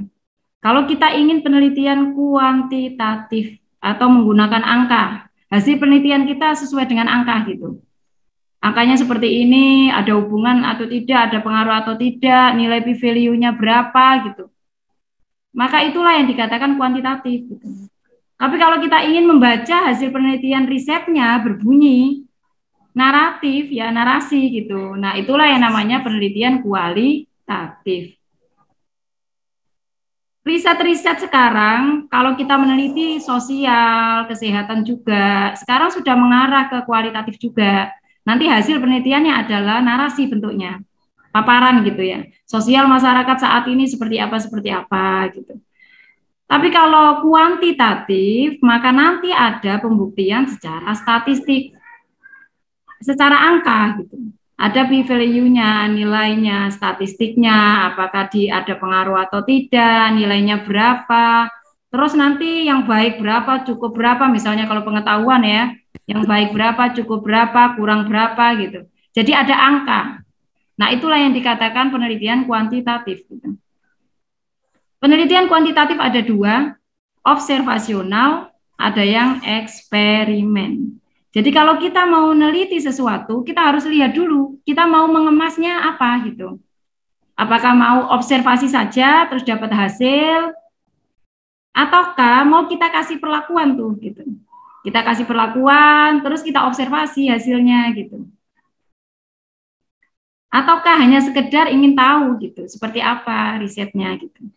Kalau kita ingin penelitian kuantitatif atau menggunakan angka, hasil penelitian kita sesuai dengan angka gitu. Angkanya seperti ini, ada hubungan atau tidak, ada pengaruh atau tidak, nilai p-value-nya berapa gitu. Maka itulah yang dikatakan kuantitatif gitu. Tapi kalau kita ingin membaca hasil penelitian risetnya berbunyi, naratif ya, narasi gitu. Nah, itulah yang namanya penelitian kualitatif. Riset-riset sekarang, kalau kita meneliti sosial, kesehatan juga, sekarang sudah mengarah ke kualitatif juga. Nanti hasil penelitiannya adalah narasi bentuknya, paparan gitu ya. Sosial masyarakat saat ini seperti apa gitu. Tapi kalau kuantitatif, maka nanti ada pembuktian secara statistik, secara angka gitu. Ada p-value-nya, nilainya, statistiknya, apakah ada pengaruh atau tidak, nilainya berapa. Terus nanti yang baik berapa, cukup berapa, misalnya kalau pengetahuan ya, yang baik berapa, cukup berapa, kurang berapa gitu. Jadi ada angka. Nah, itulah yang dikatakan penelitian kuantitatif gitu. Penelitian kuantitatif ada dua, observasional, ada yang eksperimen. Jadi kalau kita mau meneliti sesuatu, kita harus lihat dulu, kita mau mengemasnya apa gitu. Apakah mau observasi saja terus dapat hasil, ataukah mau kita kasih perlakuan tuh gitu. Kita kasih perlakuan, terus kita observasi hasilnya gitu. Ataukah hanya sekedar ingin tahu gitu, seperti apa risetnya gitu.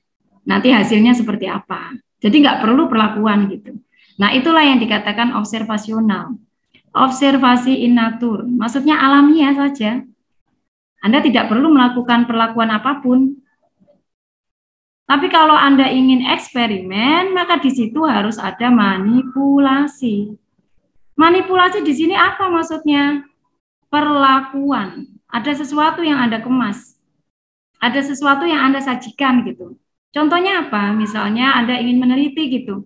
Nanti hasilnya seperti apa. Jadi nggak perlu perlakuan gitu. Nah, itulah yang dikatakan observasional. Observasi in nature, maksudnya alamiah saja. Anda tidak perlu melakukan perlakuan apapun. Tapi kalau Anda ingin eksperimen, maka di situ harus ada manipulasi. Manipulasi di sini apa maksudnya? Perlakuan. Ada sesuatu yang Anda kemas. Ada sesuatu yang Anda sajikan gitu. Contohnya apa? Misalnya Anda ingin meneliti gitu.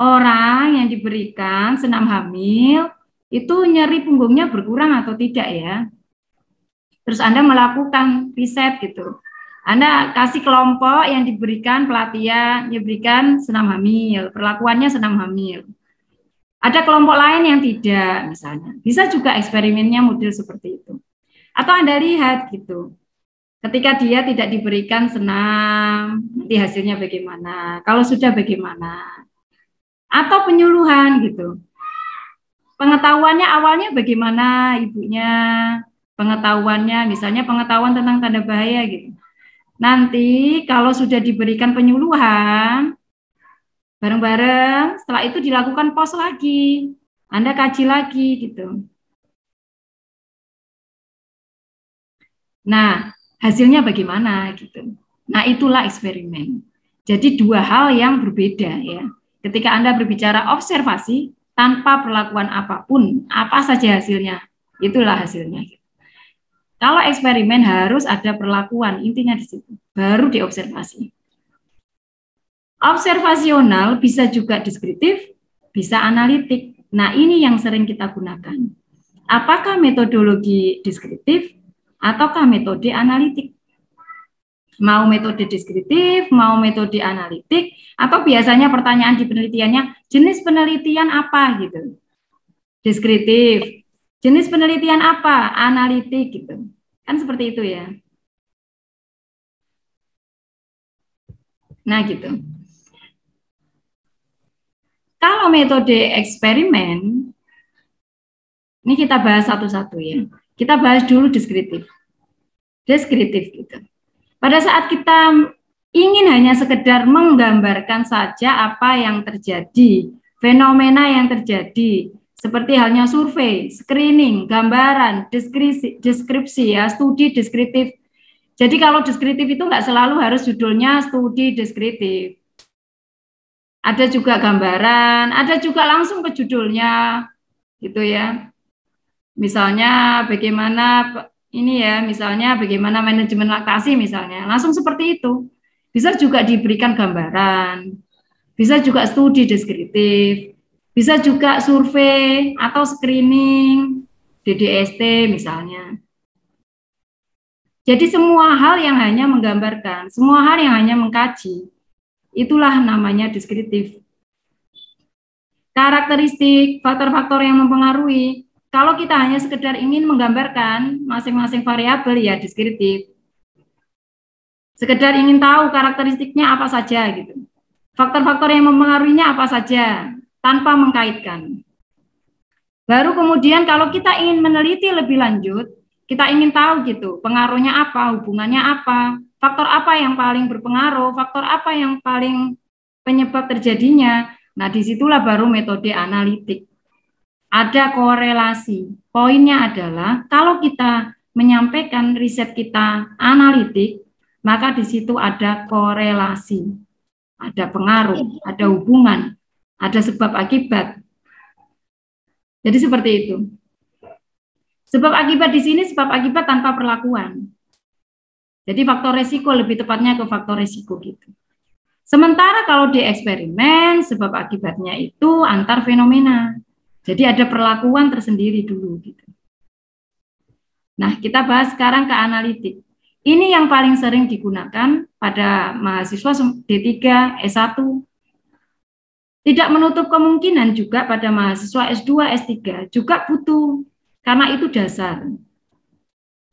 Orang yang diberikan senam hamil itu nyeri punggungnya berkurang atau tidak ya. Terus Anda melakukan riset gitu. Anda kasih kelompok yang diberikan pelatihan, diberikan senam hamil, perlakuannya senam hamil. Ada kelompok lain yang tidak misalnya. Bisa juga eksperimennya model seperti itu. Atau Anda lihat gitu. Ketika dia tidak diberikan senam, nanti hasilnya bagaimana? Kalau sudah bagaimana? Atau penyuluhan gitu. Pengetahuannya awalnya bagaimana ibunya, pengetahuannya misalnya pengetahuan tentang tanda bahaya gitu. Nanti kalau sudah diberikan penyuluhan bareng-bareng, setelah itu dilakukan pos lagi. Anda kaji lagi gitu. Nah, hasilnya bagaimana gitu. Nah, itulah eksperimen. Jadi dua hal yang berbeda ya. Ketika Anda berbicara observasi tanpa perlakuan apapun, apa saja hasilnya, itulah hasilnya. Kalau eksperimen harus ada perlakuan, intinya di situ, baru diobservasi. Observasional bisa juga deskriptif, bisa analitik. Nah, ini yang sering kita gunakan. Apakah metodologi deskriptif ataukah metode analitik? Mau metode deskriptif, mau metode analitik, atau biasanya pertanyaan di penelitiannya, jenis penelitian apa gitu. Deskriptif. Jenis penelitian apa? Analitik gitu. Kan seperti itu ya. Nah gitu. Kalau metode eksperimen, ini kita bahas satu-satu ya. Kita bahas dulu deskriptif. Deskriptif gitu. Pada saat kita ingin hanya sekedar menggambarkan saja apa yang terjadi, fenomena yang terjadi, seperti halnya survei, screening, gambaran, deskripsi ya, studi deskriptif. Jadi kalau deskriptif itu nggak selalu harus judulnya studi deskriptif. Ada juga gambaran, ada juga langsung ke judulnya, gitu ya. Misalnya bagaimana ini ya, misalnya bagaimana manajemen laktasi misalnya, langsung seperti itu. Bisa juga diberikan gambaran, bisa juga studi deskriptif, bisa juga survei atau screening, DDST misalnya. Jadi semua hal yang hanya menggambarkan, semua hal yang hanya mengkaji, itulah namanya deskriptif. Karakteristik, faktor-faktor yang mempengaruhi. Kalau kita hanya sekedar ingin menggambarkan masing-masing variabel ya deskriptif. Sekedar ingin tahu karakteristiknya apa saja gitu. Faktor-faktor yang mempengaruhinya apa saja tanpa mengkaitkan. Baru kemudian kalau kita ingin meneliti lebih lanjut, kita ingin tahu gitu, pengaruhnya apa, hubungannya apa, faktor apa yang paling berpengaruh, faktor apa yang paling penyebab terjadinya. Nah, disitulah baru metode analitik. Ada korelasi. Poinnya adalah kalau kita menyampaikan riset kita analitik, maka di situ ada korelasi, ada pengaruh, ada hubungan, ada sebab akibat. Jadi seperti itu. Sebab akibat di sini sebab akibat tanpa perlakuan. Jadi faktor resiko, lebih tepatnya ke faktor resiko gitu. Sementara kalau di eksperimen sebab akibatnya itu antar fenomena. Jadi ada perlakuan tersendiri dulu gitu. Nah, kita bahas sekarang ke analitik. Ini yang paling sering digunakan pada mahasiswa D3, S1. Tidak menutup kemungkinan juga pada mahasiswa S2, S3 juga butuh, karena itu dasar.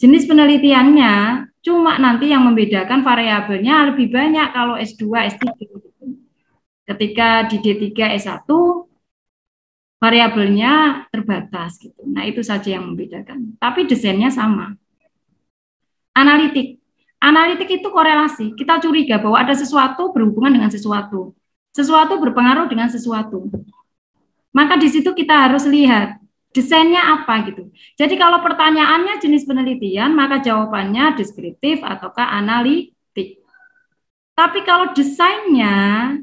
Jenis penelitiannya cuma nanti yang membedakan variabelnya lebih banyak kalau S2, S3. Ketika di D3, S1, variabelnya terbatas gitu. Nah, itu saja yang membedakan. Tapi desainnya sama. Analitik. Analitik itu korelasi. Kita curiga bahwa ada sesuatu berhubungan dengan sesuatu. Sesuatu berpengaruh dengan sesuatu. Maka di situ kita harus lihat desainnya apa gitu. Jadi kalau pertanyaannya jenis penelitian, maka jawabannya deskriptif ataukah analitik. Tapi kalau desainnya,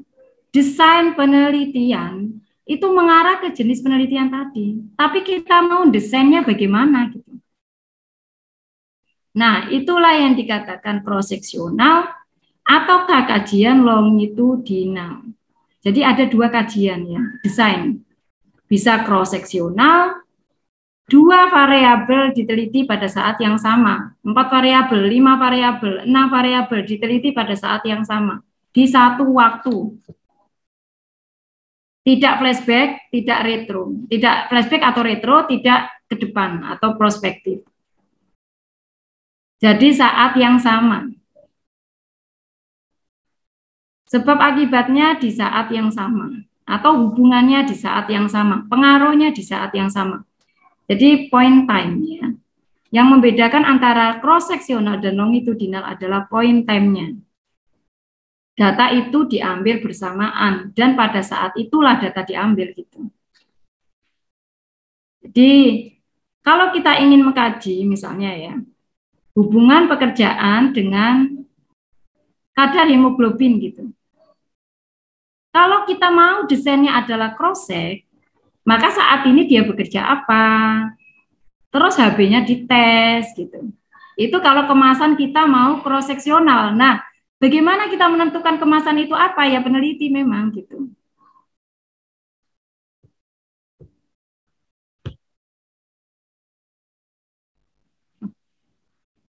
desain penelitian, itu mengarah ke jenis penelitian tadi. Tapi kita mau desainnya bagaimana gitu. Nah, itulah yang dikatakan cross-seksional ataukah kajian longitudinal. Jadi ada dua kajian ya, desain. Bisa cross-seksional, 2 variabel diteliti pada saat yang sama, 4 variabel, 5 variabel, 6 variabel diteliti pada saat yang sama, di satu waktu. Tidak flashback, tidak retro, tidak flashback atau retro, tidak ke depan atau prospektif. Jadi saat yang sama. Sebab akibatnya di saat yang sama, atau hubungannya di saat yang sama, pengaruhnya di saat yang sama. Jadi point time ya. Yang membedakan antara cross-seksional dan longitudinal adalah point time-nya. Data itu diambil bersamaan dan pada saat itulah data diambil gitu. Jadi kalau kita ingin mengkaji misalnya ya, hubungan pekerjaan dengan kadar hemoglobin gitu. Kalau kita mau desainnya adalah cross-sek, maka saat ini dia bekerja apa? Terus HB-nya dites gitu. Itu kalau kemasan kita mau cross-seksional. Nah, bagaimana kita menentukan kemasan itu apa? Ya peneliti memang gitu.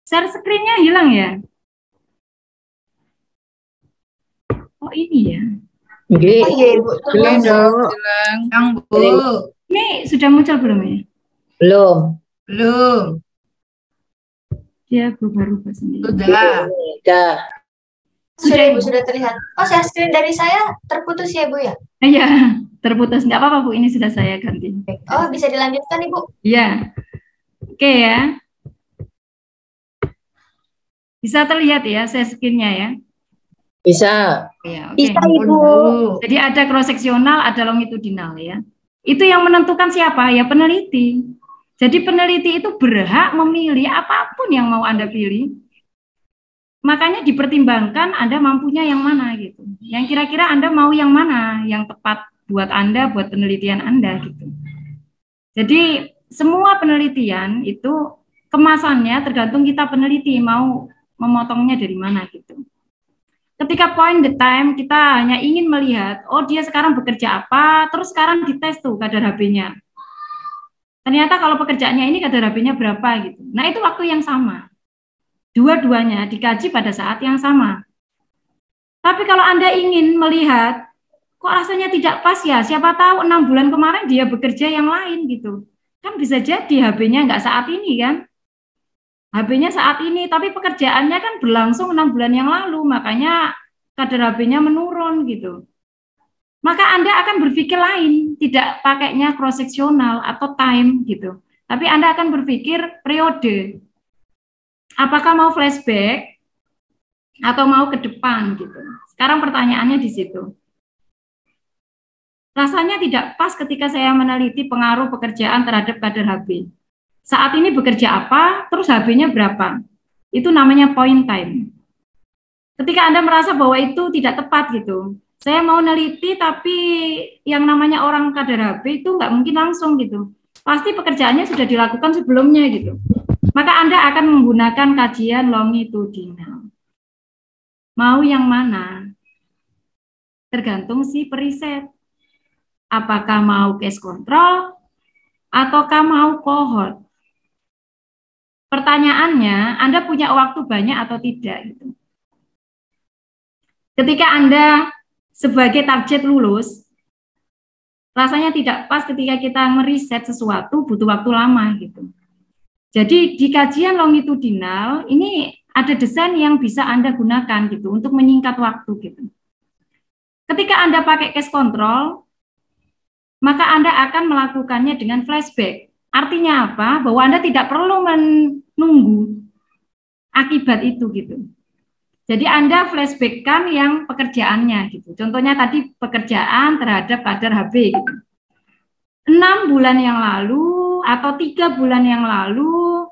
Share screen-nya hilang ya? Oh ini ya. Nggih. Oh iya, Ibu. Hilang, Bu. Yang Bu. Ini sudah muncul belum ya? Belum. Belum. Dia berubah-ubah sendiri. Sudah. Udah. Sudah Ibu, sudah terlihat. Oh, share screen dari saya terputus ya Bu ya? Iya, terputus. Nggak apa-apa Bu, ini sudah saya ganti. Oh, bisa dilanjutkan Ibu? Iya. Oke ya. Bisa terlihat ya share screen-nya ya? Bisa. Ya, oke. Bisa, Ibu. Jadi ada cross-seksional, ada longitudinal ya. Itu yang menentukan siapa? Ya peneliti. Jadi peneliti itu berhak memilih apapun yang mau Anda pilih. Makanya dipertimbangkan Anda mampunya yang mana gitu. Yang kira-kira Anda mau yang mana, yang tepat buat Anda, buat penelitian Anda gitu. Jadi semua penelitian itu kemasannya tergantung kita peneliti mau memotongnya dari mana gitu. Ketika point the time kita hanya ingin melihat, oh dia sekarang bekerja apa, terus sekarang dites tuh kadar HB-nya. Ternyata kalau pekerjaannya ini kadar HB-nya berapa gitu. Nah itu waktu yang sama. Dua-duanya dikaji pada saat yang sama. Tapi kalau Anda ingin melihat, kok rasanya tidak pas ya, siapa tahu 6 bulan kemarin dia bekerja yang lain gitu. Kan bisa jadi HB-nya nggak saat ini kan. HB-nya saat ini, tapi pekerjaannya kan berlangsung 6 bulan yang lalu, makanya kadar HB-nya menurun gitu. maka Anda akan berpikir lain, tidak pakainya cross-seksional atau time gitu. Tapi Anda akan berpikir periode. Apakah mau flashback atau mau ke depan gitu. Sekarang pertanyaannya di situ. Rasanya tidak pas ketika saya meneliti pengaruh pekerjaan terhadap kader HB. Saat ini bekerja apa, terus HB-nya berapa. Itu namanya point time. Ketika Anda merasa bahwa itu tidak tepat gitu, saya mau neliti tapi yang namanya orang kader HB itu nggak mungkin langsung gitu. Pasti pekerjaannya sudah dilakukan sebelumnya gitu. Maka Anda akan menggunakan kajian longitudinal. Mau yang mana? Tergantung si periset. Apakah mau case control ataukah mau cohort? Pertanyaannya, Anda punya waktu banyak atau tidak gitu. Ketika Anda sebagai target lulus, rasanya tidak pas ketika kita meriset sesuatu butuh waktu lama gitu. Jadi di kajian longitudinal ini ada desain yang bisa Anda gunakan gitu untuk menyingkat waktu gitu. Ketika Anda pakai case control, maka Anda akan melakukannya dengan flashback. Artinya apa? Bahwa Anda tidak perlu menunggu akibat itu gitu. Jadi Anda flashback-kan yang pekerjaannya gitu. Contohnya tadi pekerjaan terhadap kader HB gitu. 6 bulan yang lalu atau 3 bulan yang lalu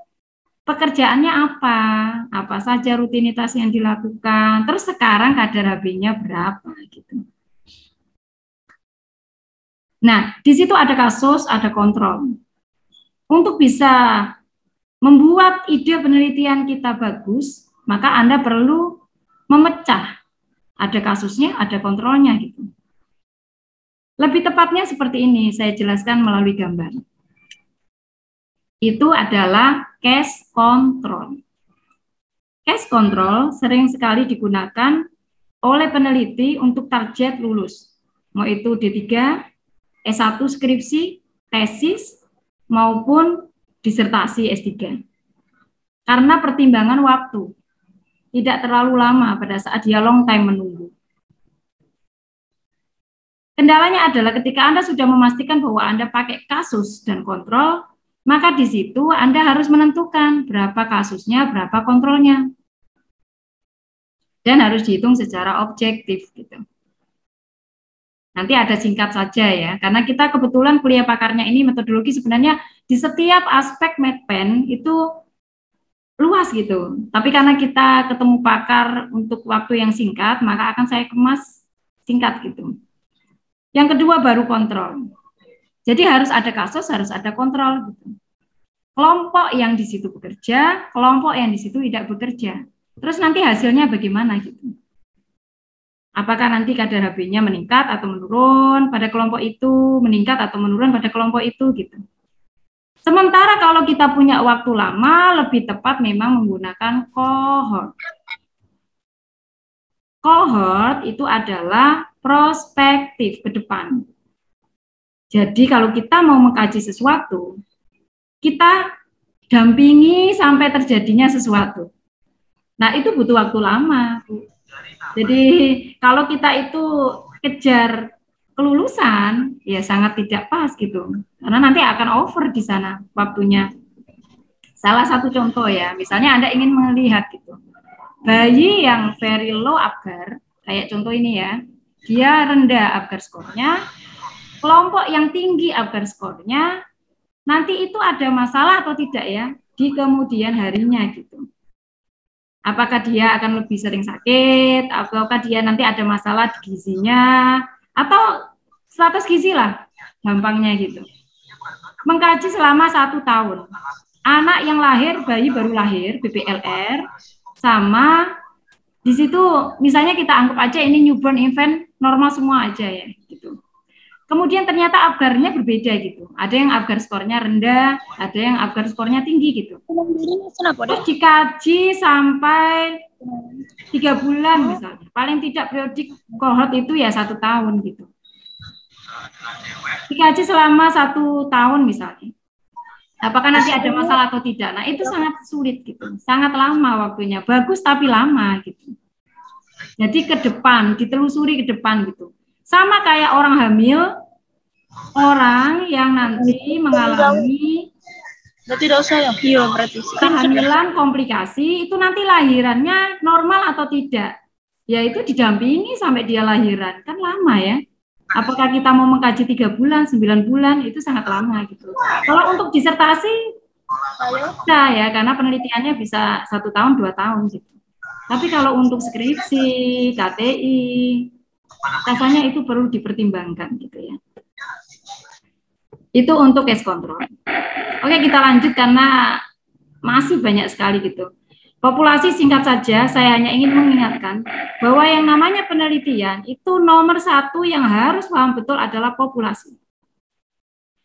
pekerjaannya apa? Apa saja rutinitas yang dilakukan? Terus sekarang kader HB-nya berapa gitu. Nah, di situ ada kasus, ada kontrol. Untuk bisa membuat ide penelitian kita bagus, maka Anda perlu memecah. Ada kasusnya, ada kontrolnya gitu. Lebih tepatnya seperti ini, saya jelaskan melalui gambar. Itu adalah case control. Case control sering sekali digunakan oleh peneliti untuk target lulus. Mau itu D3, S1 skripsi, tesis, maupun disertasi S3. Karena pertimbangan waktu, tidak terlalu lama pada saat dia long time menunggu. Kendalanya adalah ketika Anda sudah memastikan bahwa Anda pakai kasus dan kontrol, maka di situ Anda harus menentukan berapa kasusnya, berapa kontrolnya. Dan harus dihitung secara objektif gitu. Nanti ada singkat saja ya, karena kita kebetulan kuliah pakarnya ini metodologi sebenarnya di setiap aspek MedPen itu luas gitu. Tapi karena kita ketemu pakar untuk waktu yang singkat, maka akan saya kemas singkat gitu. Yang kedua baru kontrol. Jadi harus ada kasus, harus ada kontrol gitu. Kelompok yang di situ bekerja, kelompok yang di situ tidak bekerja. Terus nanti hasilnya bagaimana gitu. Apakah nanti kadar HB-nya meningkat atau menurun pada kelompok itu, meningkat atau menurun pada kelompok itu gitu. Sementara kalau kita punya waktu lama, lebih tepat memang menggunakan cohort. Cohort itu adalah prospektif ke depan. Jadi kalau kita mau mengkaji sesuatu, kita dampingi sampai terjadinya sesuatu. Nah itu butuh waktu lama. Jadi kalau kita itu kejar kelulusan, ya sangat tidak pas gitu. Karena nanti akan over di sana waktunya. Salah satu contoh ya, misalnya Anda ingin melihat gitu. Bayi yang very low Apgar, kayak contoh ini ya, dia rendah Apgar skornya, kelompok yang tinggi Apgar skornya, nanti itu ada masalah atau tidak ya di kemudian harinya gitu. Apakah dia akan lebih sering sakit, ataukah dia nanti ada masalah di gizinya, atau status gizi lah, gampangnya gitu. Mengkaji selama 1 tahun. Anak yang lahir, bayi baru lahir, BPLR, sama di situ misalnya kita anggap aja ini newborn infant normal semua aja ya, gitu. Kemudian ternyata Apgarnya berbeda gitu. Ada yang Apgar skornya rendah, ada yang Apgar skornya tinggi gitu. Terus dikaji sampai 3 bulan misalnya. Paling tidak periodik cohort itu ya 1 tahun gitu. Dikaji selama 1 tahun misalnya. Apakah nanti ada masalah atau tidak? Nah itu sangat sulit gitu. Sangat lama waktunya. Bagus tapi lama gitu. Jadi ke depan, ditelusuri ke depan gitu. Sama kayak orang hamil, orang yang nanti mengalami Tidak usah ya. Iya berarti. kehamilan komplikasi, itu nanti lahirannya normal atau tidak. Ya itu didampingi sampai dia lahiran, kan lama ya. Apakah kita mau mengkaji 3 bulan, 9 bulan, itu sangat lama gitu. Kalau untuk disertasi, bisa ya, karena penelitiannya bisa 1 tahun, 2 tahun gitu. Tapi kalau untuk skripsi, KTI, rasanya itu perlu dipertimbangkan gitu ya. Itu untuk case control. Oke, kita lanjut karena masih banyak sekali gitu. Populasi singkat saja, saya hanya ingin mengingatkan bahwa yang namanya penelitian itu nomor 1 yang harus paham betul adalah populasi.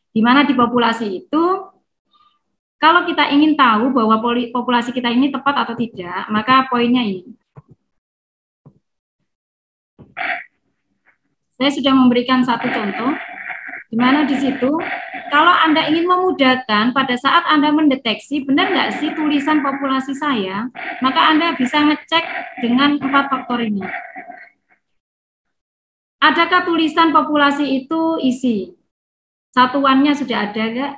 Di mana di populasi itu, kalau kita ingin tahu bahwa populasi kita ini tepat atau tidak, maka poinnya ini. Saya sudah memberikan satu contoh, di mana di situ, kalau Anda ingin memudahkan pada saat Anda mendeteksi, benar nggak sih tulisan populasi saya, maka Anda bisa ngecek dengan 4 faktor ini. Adakah tulisan populasi itu isi? Satuannya sudah ada nggak?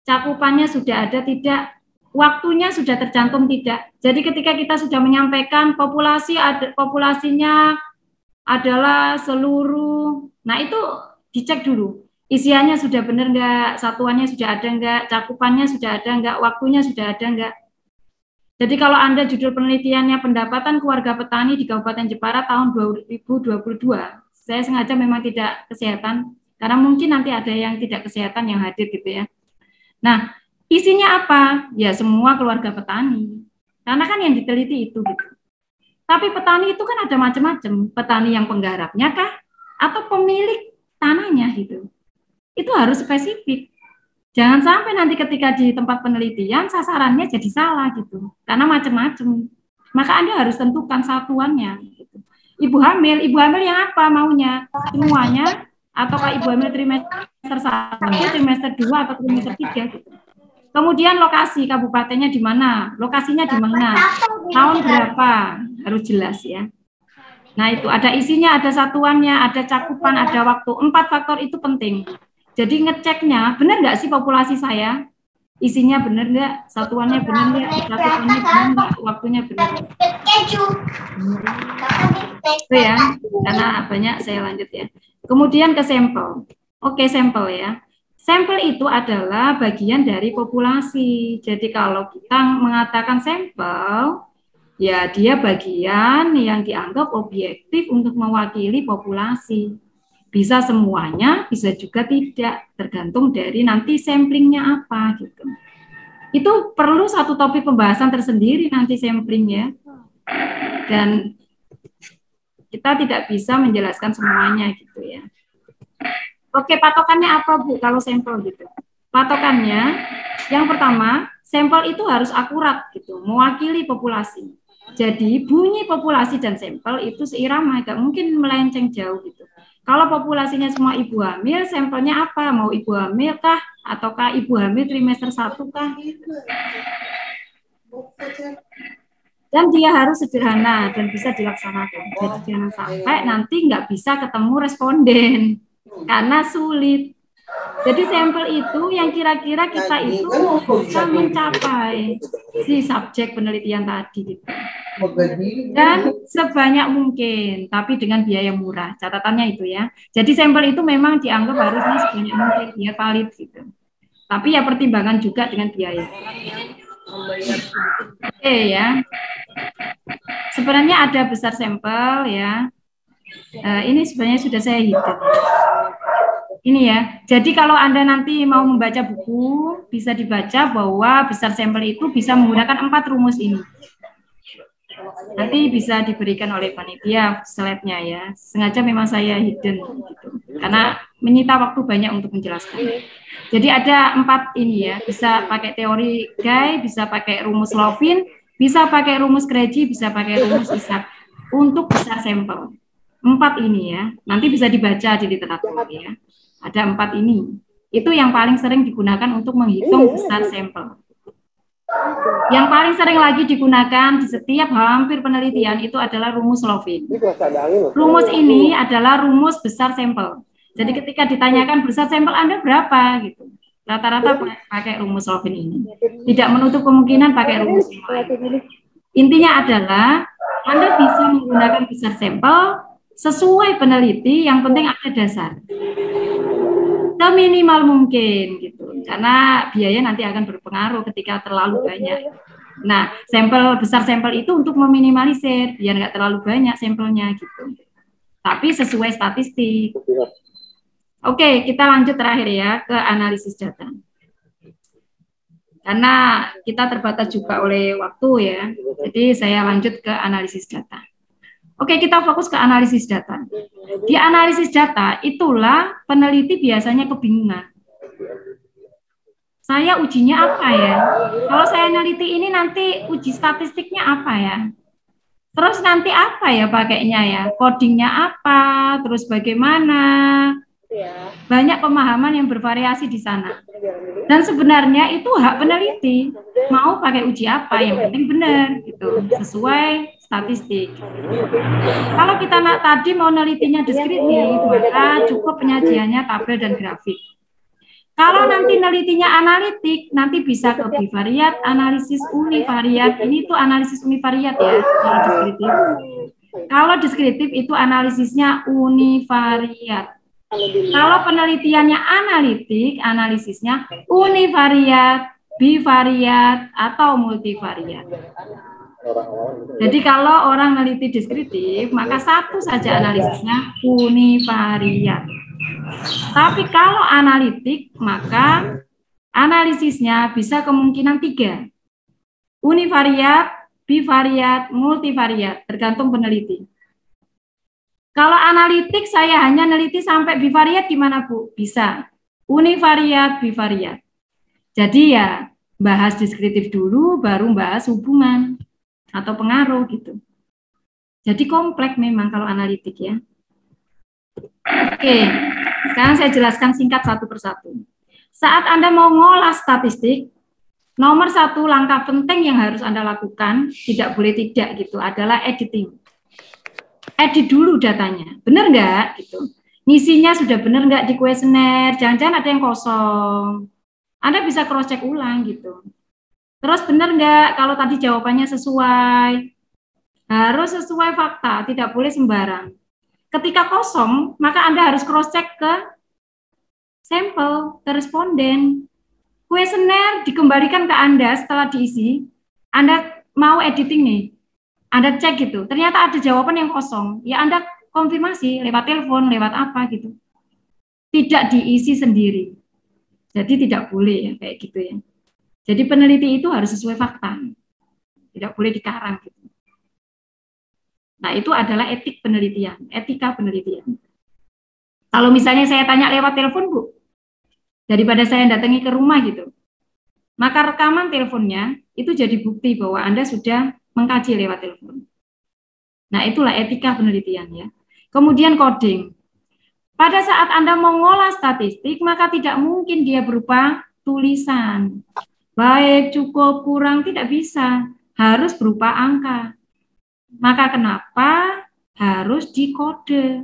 Cakupannya sudah ada tidak? Waktunya sudah tercantum tidak? Jadi ketika kita sudah menyampaikan populasinya adalah seluruh, nah itu dicek dulu. Isiannya sudah benar enggak, satuannya sudah ada enggak, cakupannya sudah ada enggak, waktunya sudah ada enggak. Jadi kalau Anda judul penelitiannya pendapatan keluarga petani di Kabupaten Jepara tahun 2022, saya sengaja memang tidak kesehatan, karena mungkin nanti ada yang tidak kesehatan yang hadir gitu ya. Nah, isinya apa? Ya semua keluarga petani. Karena kan yang diteliti itu gitu. Tapi petani itu kan ada macam-macam. Petani yang penggarapnya kah? Atau pemilik tanahnya gitu. Itu harus spesifik. Jangan sampai nanti ketika di tempat penelitian sasarannya jadi salah gitu. Karena macam-macam. Maka Anda harus tentukan satuannya gitu. Ibu hamil yang apa maunya? Semuanya ataukah ibu hamil trimester 1, trimester 2 atau trimester 3 gitu. Kemudian lokasi kabupatennya di mana? Lokasinya di mana? Tahun berapa? Harus jelas ya. Nah, itu ada isinya, ada satuannya, ada cakupan, ada waktu. 4 faktor itu penting. Jadi ngeceknya, benar nggak sih populasi saya? Isinya benar nggak? Satuannya benar nggak? Cakupannya benar nggak? Waktunya benar. Itu ya, karena banyak saya lanjut ya. Kemudian ke sampel. Oke, sampel ya. Sampel itu adalah bagian dari populasi. Jadi kalau kita mengatakan sampel, ya dia bagian yang dianggap objektif untuk mewakili populasi. Bisa semuanya, bisa juga tidak, tergantung dari nanti samplingnya apa gitu. Itu perlu satu topik pembahasan tersendiri nanti sampling ya. Dan kita tidak bisa menjelaskan semuanya gitu ya. Oke, patokannya apa Bu kalau sampel gitu? Patokannya yang pertama, sampel itu harus akurat gitu, mewakili populasi. Jadi bunyi populasi dan sampel itu seirama, gak mungkin melenceng jauh gitu. Kalau populasinya semua ibu hamil, sampelnya apa? Mau ibu hamil kah? Ataukah ibu hamil trimester 1 kah? Dan dia harus sederhana dan bisa dilaksanakan. Jadi jangan sampai nanti nggak bisa ketemu responden karena sulit. Jadi sampel itu yang kira-kira kita itu bisa mencapai si subjek penelitian tadi gitu. Dan sebanyak mungkin, tapi dengan biaya murah. Catatannya itu ya. Jadi sampel itu memang dianggap harusnya sebanyak mungkin biar valid gitu. Tapi ya pertimbangan juga dengan biaya. Oke ya. Sebenarnya ada besar sampel ya. Ini sebenarnya sudah saya hitung. Ini ya. Jadi kalau Anda nanti mau membaca buku, bisa dibaca bahwa besar sampel itu bisa menggunakan 4 rumus ini. Nanti bisa diberikan oleh panitia slide-nya ya. Sengaja memang saya hidden gitu. Karena menyita waktu banyak untuk menjelaskan. Jadi ada 4 ini ya. Bisa pakai teori Guy, bisa pakai rumus Lovin, bisa pakai rumus Krejci, bisa pakai rumus Ishak untuk besar sampel. 4 ini ya. Nanti bisa dibaca di literatur ya. Ada 4 ini. Itu yang paling sering digunakan untuk menghitung besar sampel. Yang paling sering lagi digunakan di setiap hampir penelitian itu adalah rumus Lovin. Rumus ini adalah rumus besar sampel. Jadi ketika ditanyakan besar sampel Anda berapa gitu, rata-rata pakai rumus Lovin ini. Tidak menutup kemungkinan pakai rumus yang lain. Intinya adalah Anda bisa menggunakan besar sampel sesuai peneliti, yang penting ada dasar. Seminimal mungkin gitu. Karena biaya nanti akan berpengaruh ketika terlalu banyak. Nah, besar sampel itu untuk meminimalisir biar nggak terlalu banyak sampelnya gitu. Tapi sesuai statistik. Oke, kita lanjut terakhir ya ke analisis data. Karena kita terbatas juga oleh waktu ya. Jadi saya lanjut ke analisis data. Oke, kita fokus ke analisis data. Di analisis data, itulah peneliti biasanya kebingungan. Saya ujinya apa ya? Kalau saya neliti ini nanti uji statistiknya apa ya? Terus nanti apa ya pakainya ya? Codingnya apa? Terus bagaimana? Banyak pemahaman yang bervariasi di sana. Dan sebenarnya itu hak peneliti. Mau pakai uji apa? Yang penting benar, gitu. Sesuai statistik. Kalau kita tadi mau nelitinya deskriptif, maka cukup penyajiannya tabel dan grafik. Kalau nanti nelitinya analitik, nanti bisa ke bivariat, analisis univariat. Ini tuh analisis univariat ya, kalau deskriptif. Kalau deskriptif itu analisisnya univariat. Kalau penelitiannya analitik, analisisnya univariat, bivariat, atau multivariat. Jadi kalau orang neliti deskriptif, maka satu saja analisisnya univariat. Tapi kalau analitik, maka analisisnya bisa kemungkinan 3. Univariat, bivariat, multivariat, tergantung peneliti. Kalau analitik saya hanya neliti sampai bivariat gimana Bu? Bisa. Univariat, bivariat. Jadi ya bahas deskriptif dulu, baru bahas hubungan atau pengaruh gitu. Jadi kompleks memang kalau analitik ya. Oke, sekarang saya jelaskan singkat satu persatu. Saat Anda mau ngolah statistik, nomor 1 langkah penting yang harus Anda lakukan, tidak boleh tidak gitu, adalah editing. Edit dulu datanya, benar nggak gitu. Ngisinya sudah benar nggak di kuesioner, jangan-jangan ada yang kosong. Anda bisa cross check ulang gitu. Terus benar nggak kalau tadi jawabannya sesuai? Harus sesuai fakta, tidak boleh sembarang. Ketika kosong, maka Anda harus cross-check ke sampel, ke responden. Kuesioner dikembalikan ke Anda setelah diisi, Anda mau editing nih, Anda cek gitu, ternyata ada jawaban yang kosong, ya Anda konfirmasi lewat telepon, lewat apa gitu. Tidak diisi sendiri. Jadi tidak boleh ya, kayak gitu ya. Jadi peneliti itu harus sesuai fakta, tidak boleh dikarang gitu. Nah itu adalah etik penelitian, etika penelitian. Kalau misalnya saya tanya lewat telepon Bu, daripada saya datangi ke rumah gitu, maka rekaman teleponnya itu jadi bukti bahwa Anda sudah mengkaji lewat telepon. Nah itulah etika penelitian ya. Kemudian coding. Pada saat Anda mengolah statistik, maka tidak mungkin dia berupa tulisan. Baik, cukup, kurang, tidak bisa. Harus berupa angka. Maka kenapa harus dikode?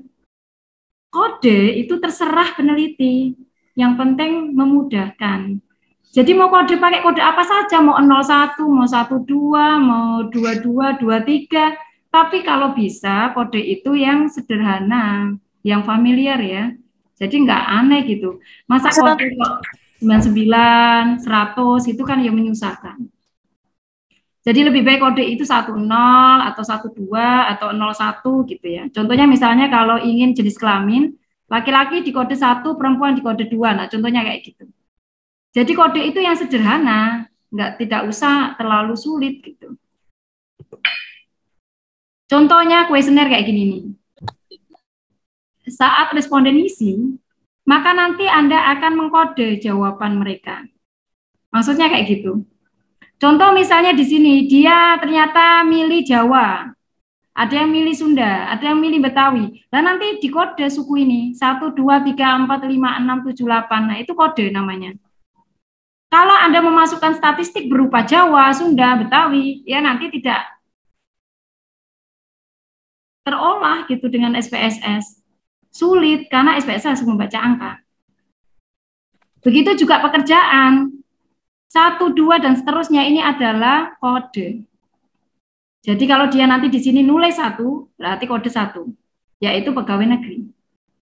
Kode itu terserah peneliti. Yang penting memudahkan. Jadi mau kode pakai kode apa saja, mau 01, mau 12, mau 22, 23. Tapi kalau bisa kode itu yang sederhana, yang familiar ya. Jadi nggak aneh gitu. Masa kode 99, 100 itu kan yang menyusahkan. Jadi lebih baik kode itu 10 atau 12 atau 01 gitu ya. Contohnya misalnya kalau ingin jenis kelamin, laki-laki di kode 1, perempuan di kode 2. Nah, contohnya kayak gitu. Jadi kode itu yang sederhana, tidak usah terlalu sulit gitu. Contohnya kuesioner kayak gini nih. Saat responden isi, maka nanti Anda akan mengkode jawaban mereka. Maksudnya kayak gitu. Contoh misalnya di sini, dia ternyata milih Jawa, ada yang milih Sunda, ada yang milih Betawi. Dan nanti di kode suku ini, 1, 2, 3, 4, 5, 6, 7, 8. Nah itu kode namanya. Kalau Anda memasukkan statistik berupa Jawa, Sunda, Betawi, ya nanti tidak terolah gitu dengan SPSS. Sulit karena SPSS harus membaca angka. Begitu juga pekerjaan. 1, 2, dan seterusnya ini adalah kode. Jadi kalau dia nanti di sini nulis 1, berarti kode 1, yaitu pegawai negeri.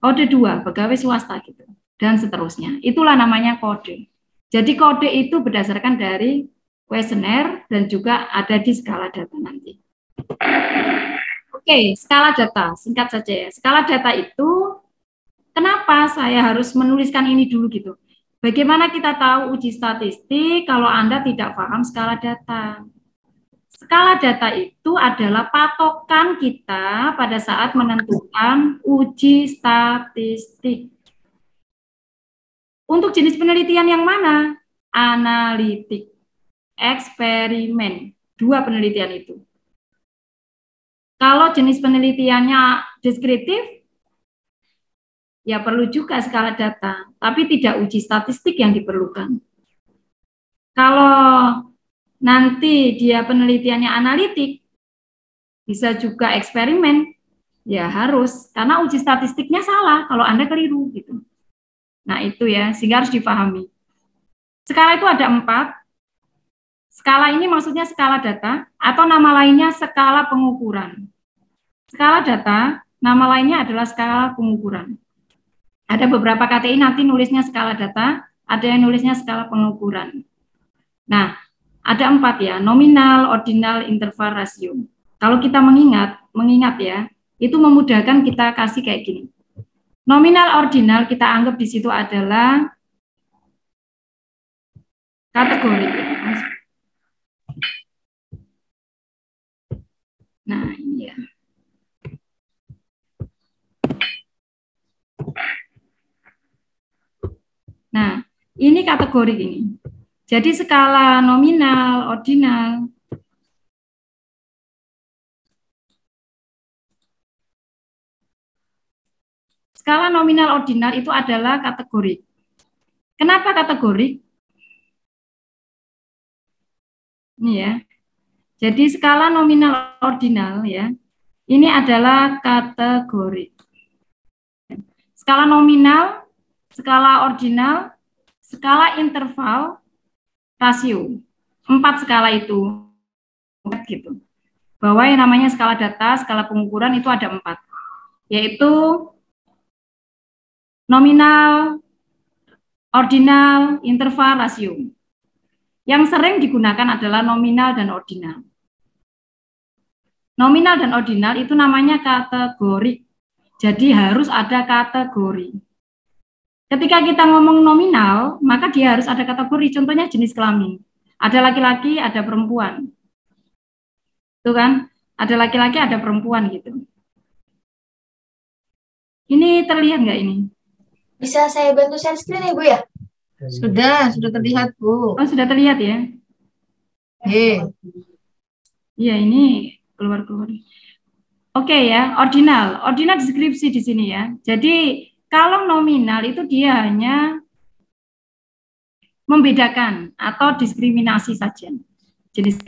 Kode 2, pegawai swasta gitu. Dan seterusnya. Itulah namanya kode. Jadi kode itu berdasarkan dari kuesioner dan juga ada di skala data nanti. Oke, skala data, singkat saja ya. Skala data itu, kenapa saya harus menuliskan ini dulu gitu? Bagaimana kita tahu uji statistik kalau Anda tidak paham skala data? Skala data itu adalah patokan kita pada saat menentukan uji statistik. Untuk jenis penelitian yang mana? Analitik, eksperimen, 2 penelitian itu. Kalau jenis penelitiannya deskriptif, ya perlu juga skala data, tapi tidak uji statistik yang diperlukan. Kalau nanti dia penelitiannya analitik, bisa juga eksperimen, ya harus, karena uji statistiknya salah kalau Anda keliru gitu. Nah itu ya, sehingga harus dipahami. Skala itu ada 4. Skala ini maksudnya skala data, atau nama lainnya skala pengukuran. Skala data, nama lainnya adalah skala pengukuran. Ada beberapa KTI nanti nulisnya skala data, ada yang nulisnya skala pengukuran. Nah, ada 4 ya, nominal, ordinal, interval, rasio. Kalau kita mengingat ya, itu memudahkan kita kasih kayak gini. Nominal, ordinal kita anggap di situ adalah kategori. Nah, ini ya. Nah, ini kategori ini. Jadi skala nominal, ordinal. Skala nominal ordinal itu adalah kategori. Kenapa kategori? Ini ya. Jadi skala nominal ordinal ya. Ini adalah kategori. Skala nominal, skala ordinal, skala interval, rasio. 4 skala itu. Gitu. Bahwa yang namanya skala data, skala pengukuran itu ada 4. Yaitu nominal, ordinal, interval, rasio. Yang sering digunakan adalah nominal dan ordinal. Nominal dan ordinal itu namanya kategori. Jadi harus ada kategori. Ketika kita ngomong nominal, maka dia harus ada kategori. Contohnya jenis kelamin. Ada laki-laki, ada perempuan. Itu kan? Ada laki-laki, ada perempuan gitu. Ini terlihat nggak ini? Bisa saya bantu share screen ya Bu ya? Sudah terlihat, Bu. Oh, sudah terlihat ya? Iya, ini keluar-keluar. Oke ya, ordinal. Ordinal deskripsi di sini ya. Jadi, kalau nominal itu dia hanya membedakan atau diskriminasi saja. Jenis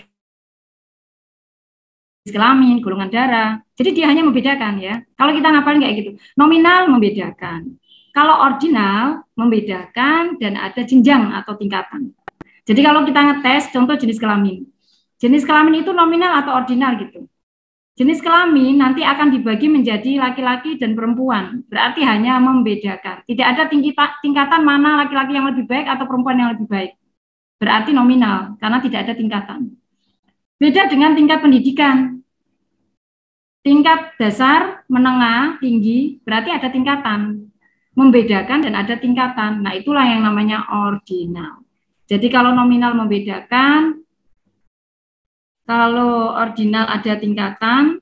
kelamin, golongan darah. Jadi dia hanya membedakan ya. Kalau kita ngapalin kayak gitu. Nominal membedakan. Kalau ordinal membedakan dan ada jenjang atau tingkatan. Jadi kalau kita ngetes contoh jenis kelamin. Jenis kelamin itu nominal atau ordinal gitu. Jenis kelamin nanti akan dibagi menjadi laki-laki dan perempuan. Berarti hanya membedakan. Tidak ada tingkatan mana laki-laki yang lebih baik atau perempuan yang lebih baik. Berarti nominal karena tidak ada tingkatan. Beda dengan tingkat pendidikan. Tingkat dasar, menengah, tinggi, berarti ada tingkatan. Membedakan dan ada tingkatan. Nah, itulah yang namanya ordinal. Jadi kalau nominal membedakan, kalau ordinal ada tingkatan,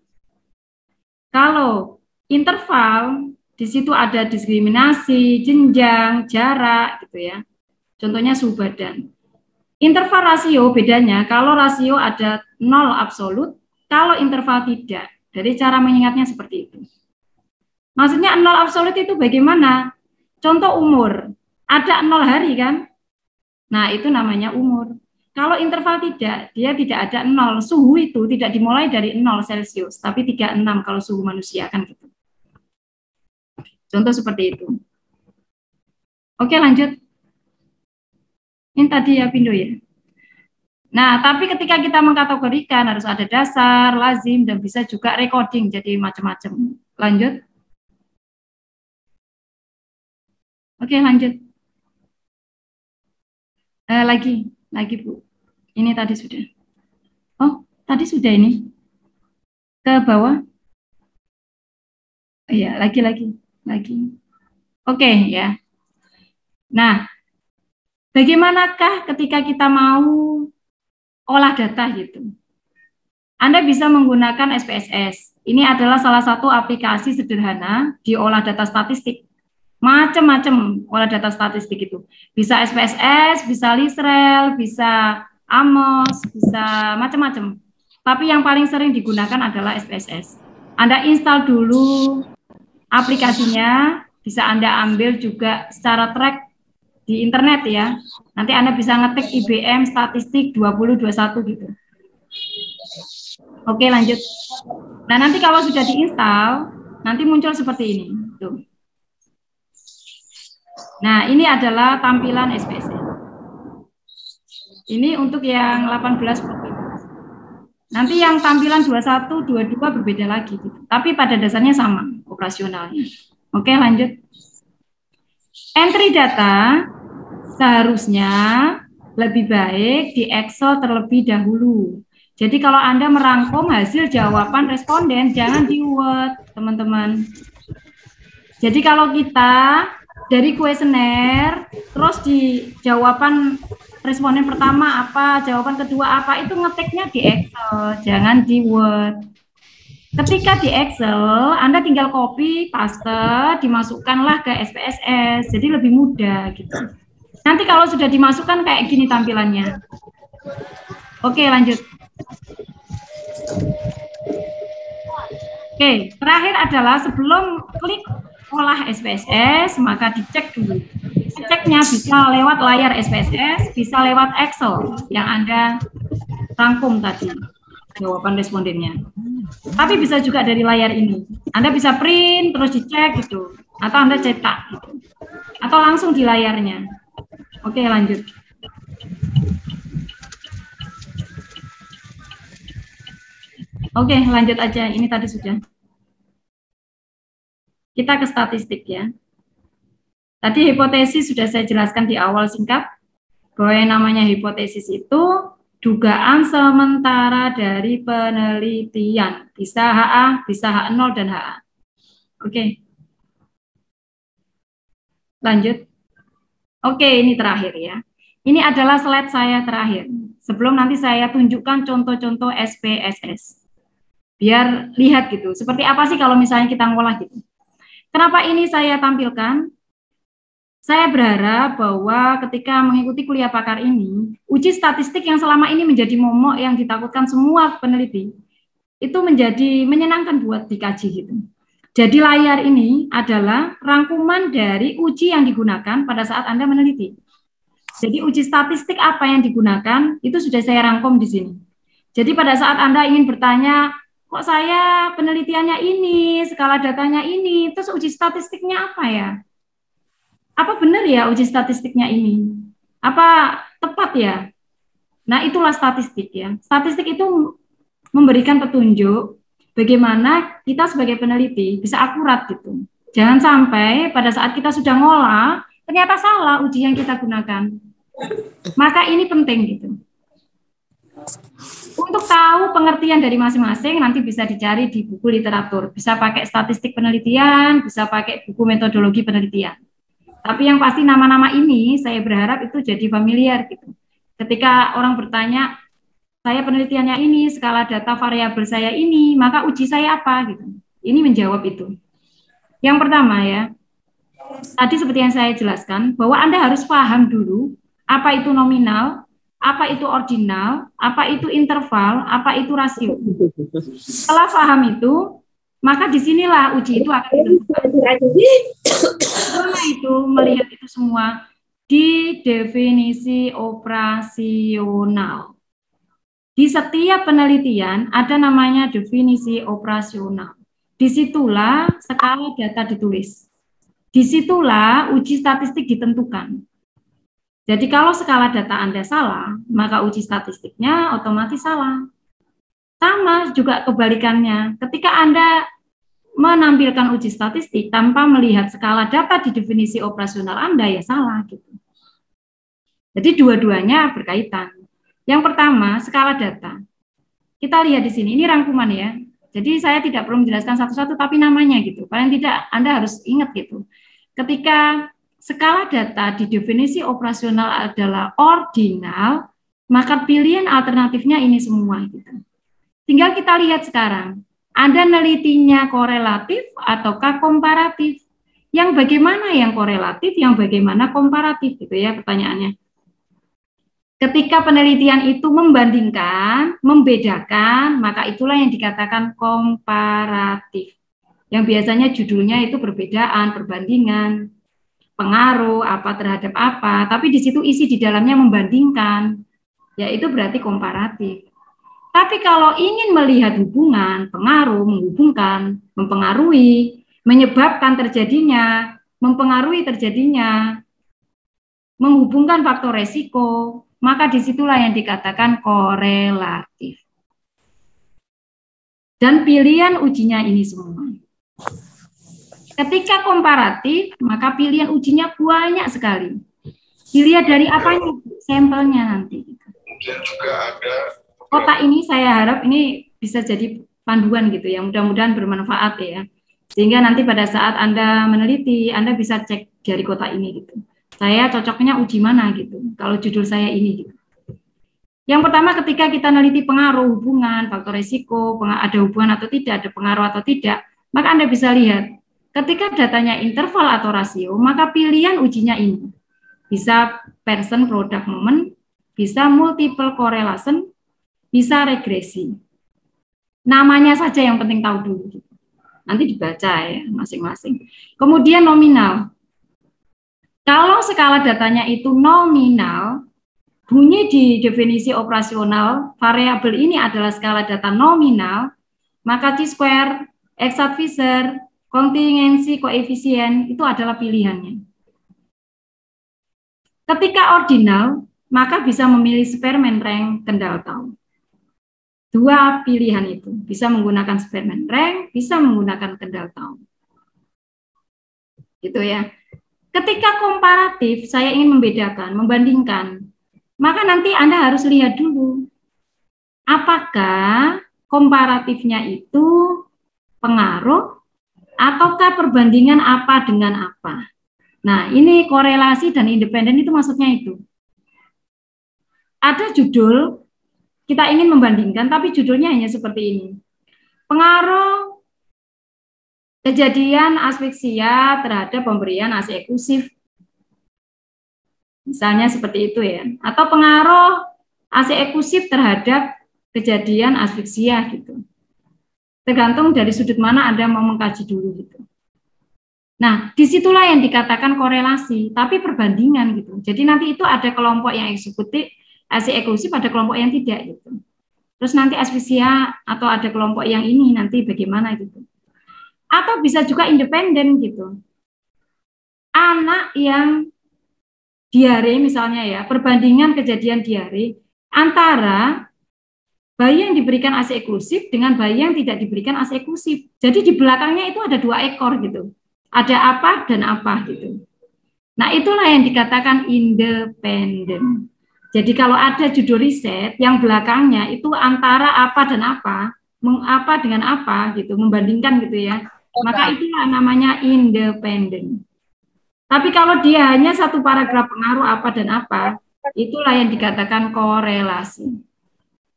kalau interval di situ ada diskriminasi, jenjang, jarak gitu ya. Contohnya suhu badan. Interval rasio bedanya, kalau rasio ada 0 absolut, kalau interval tidak. Dari cara mengingatnya seperti itu. Maksudnya 0 absolut itu bagaimana? Contoh umur, ada 0 hari kan? Nah, itu namanya umur. Kalau interval tidak, dia tidak ada 0. Suhu itu tidak dimulai dari 0 Celcius, tapi 36 kalau suhu manusia kan gitu. Contoh seperti itu. Oke, lanjut. Ini tadi ya, Pindo ya. Nah, tapi ketika kita mengkategorikan harus ada dasar, lazim, dan bisa juga recording, jadi macam-macam. Lanjut. Oke, lanjut. Lagi Bu. Ini tadi sudah. Oh, tadi sudah ini. Ke bawah. Iya, lagi. Oke, ya. Nah, bagaimanakah ketika kita mau olah data gitu? Anda bisa menggunakan SPSS. Ini adalah salah satu aplikasi sederhana di olah data statistik. Macam-macam olah data statistik itu. Bisa SPSS, bisa Lisrel, bisa Amos, bisa macam-macam. Tapi yang paling sering digunakan adalah SPSS. Anda install dulu aplikasinya, bisa Anda ambil juga secara track di internet ya. Nanti Anda bisa ngetik IBM statistik 2021 gitu. Oke, lanjut. Nah, nanti kalau sudah diinstal, nanti muncul seperti ini. Tuh. Nah, ini adalah tampilan SPSS. Ini untuk yang 18 provinsi. Nanti yang tampilan 21, 22 berbeda lagi. Gitu. Tapi pada dasarnya sama operasionalnya. Oke, lanjut. Entry data seharusnya lebih baik di Excel terlebih dahulu. Jadi kalau Anda merangkum hasil jawaban responden, jangan di Word, teman-teman. Jadi kalau kita dari kuesioner, terus di jawaban responden pertama apa, jawaban kedua apa, itu ngetiknya di Excel, jangan di Word. Ketika di Excel, Anda tinggal copy, paste, dimasukkanlah ke SPSS, jadi lebih mudah gitu. Nanti kalau sudah dimasukkan kayak gini tampilannya. Oke, lanjut. Oke, terakhir adalah sebelum klik olah SPSS, maka dicek dulu. Ceknya bisa lewat layar SPSS, bisa lewat Excel yang Anda rangkum tadi, jawaban respondennya. Tapi bisa juga dari layar ini. Anda bisa print, terus dicek gitu. Atau Anda cetak gitu. Atau langsung di layarnya. Oke, lanjut. Oke, lanjut aja. Ini tadi sudah. Kita ke statistik ya. Tadi hipotesis sudah saya jelaskan di awal singkat, bahwa yang namanya hipotesis itu dugaan sementara dari penelitian. Bisa HA, bisa H0 dan HA. Oke. Lanjut. Oke, ini terakhir ya. Ini adalah slide saya terakhir. Sebelum nanti saya tunjukkan contoh-contoh SPSS. Biar lihat gitu, seperti apa sih kalau misalnya kita ngolah gitu. Kenapa ini saya tampilkan? Saya berharap bahwa ketika mengikuti kuliah pakar ini, uji statistik yang selama ini menjadi momok yang ditakutkan semua peneliti, itu menjadi menyenangkan buat dikaji gitu. Jadi layar ini adalah rangkuman dari uji yang digunakan pada saat Anda meneliti. Jadi uji statistik apa yang digunakan, itu sudah saya rangkum di sini. Jadi pada saat Anda ingin bertanya, kok saya penelitiannya ini, skala datanya ini, terus uji statistiknya apa ya? Apa benar ya uji statistiknya ini? Apa tepat ya? Nah, itulah statistik ya. Statistik itu memberikan petunjuk bagaimana kita sebagai peneliti bisa akurat gitu. Jangan sampai pada saat kita sudah ngolah, ternyata salah uji yang kita gunakan. Maka ini penting gitu. Untuk tahu pengertian dari masing-masing nanti bisa dicari di buku literatur. Bisa pakai statistik penelitian, bisa pakai buku metodologi penelitian. Tapi yang pasti nama-nama ini saya berharap itu jadi familiar gitu. Ketika orang bertanya, saya penelitiannya ini, skala data variabel saya ini, maka uji saya apa gitu. Ini menjawab itu. Yang pertama ya, tadi seperti yang saya jelaskan, bahwa Anda harus paham dulu apa itu nominal, apa itu ordinal, apa itu interval, apa itu rasio. Setelah paham itu, maka disinilah uji itu akan ditentukan. Karena itu melihat itu semua, di definisi operasional. Di setiap penelitian ada namanya definisi operasional. Disitulah skala data ditulis. Disitulah uji statistik ditentukan. Jadi kalau skala data Anda salah, maka uji statistiknya otomatis salah. Sama juga kebalikannya, ketika Anda menampilkan uji statistik tanpa melihat skala data di definisi operasional Anda, ya salah gitu. Jadi dua-duanya berkaitan. Yang pertama, skala data. Kita lihat di sini, ini rangkuman ya. Jadi saya tidak perlu menjelaskan satu-satu, tapi namanya gitu. Paling tidak Anda harus ingat gitu. Ketika skala data di definisi operasional adalah ordinal, maka pilihan alternatifnya ini semua gitu. Tinggal kita lihat sekarang, Anda nelitinya korelatif ataukah komparatif? Yang bagaimana yang korelatif, yang bagaimana komparatif gitu ya pertanyaannya. Ketika penelitian itu membandingkan, membedakan, maka itulah yang dikatakan komparatif. Yang biasanya judulnya itu perbedaan, perbandingan, pengaruh, apa terhadap apa, tapi di situ isi di dalamnya membandingkan, yaitu berarti komparatif. Tapi kalau ingin melihat hubungan, pengaruh, menghubungkan, mempengaruhi, menyebabkan terjadinya, mempengaruhi terjadinya, menghubungkan faktor resiko, maka disitulah yang dikatakan korelatif. Dan pilihan ujinya ini semua. Ketika komparatif, maka pilihan ujinya banyak sekali. Dilihat dari apanya? Sampelnya nanti. Kemudian juga ada Kotak ini saya harap ini bisa jadi panduan gitu ya, mudah-mudahan bermanfaat ya. Sehingga nanti pada saat Anda meneliti, Anda bisa cek dari kotak ini gitu. Saya cocoknya uji mana gitu, kalau judul saya ini gitu. Yang pertama ketika kita neliti pengaruh, hubungan, faktor risiko, ada hubungan atau tidak, ada pengaruh atau tidak, maka Anda bisa lihat, ketika datanya interval atau rasio, maka pilihan ujinya ini. Bisa person, product, moment, bisa multiple correlation, bisa regresi. Namanya saja yang penting tahu dulu. Nanti dibaca ya masing-masing. Kemudian nominal. Kalau skala datanya itu nominal, bunyi di definisi operasional, variabel ini adalah skala data nominal, maka T-square, Exact-Fisher, kontingensi, koefisien, itu adalah pilihannya. Ketika ordinal, maka bisa memilih Spearman rank, kendal tahun. Dua pilihan itu, bisa menggunakan Spearman rank, bisa menggunakan kendal tahun. Gitu ya. Ketika komparatif, saya ingin membedakan, membandingkan, maka nanti Anda harus lihat dulu, apakah komparatifnya itu pengaruh, ataukah perbandingan apa dengan apa. Nah, ini korelasi dan independen itu maksudnya itu. Ada judul, kita ingin membandingkan, tapi judulnya hanya seperti ini. Pengaruh kejadian asfiksia terhadap pemberian ASI eksklusif. Misalnya seperti itu ya. Atau pengaruh ASI eksklusif terhadap kejadian asfiksia gitu. Tergantung dari sudut mana Anda mau mengkaji dulu gitu. Nah, disitulah yang dikatakan korelasi, tapi perbandingan gitu. Jadi nanti itu ada kelompok yang eksekutif, ASI eksklusif, ada kelompok yang tidak gitu. Terus nanti asfiksia atau ada kelompok yang ini nanti bagaimana gitu. Atau bisa juga independen gitu. Anak yang diare misalnya ya, perbandingan kejadian diare antara bayi yang diberikan ASI eksklusif dengan bayi yang tidak diberikan ASI eksklusif. Jadi di belakangnya itu ada 2 ekor gitu. Ada apa dan apa gitu. Nah, itulah yang dikatakan independen. Jadi kalau ada judul riset yang belakangnya itu antara apa dan apa dengan apa gitu, membandingkan gitu ya. Maka itulah namanya independen. Tapi kalau dia hanya satu paragraf pengaruh apa dan apa, itulah yang dikatakan korelasi.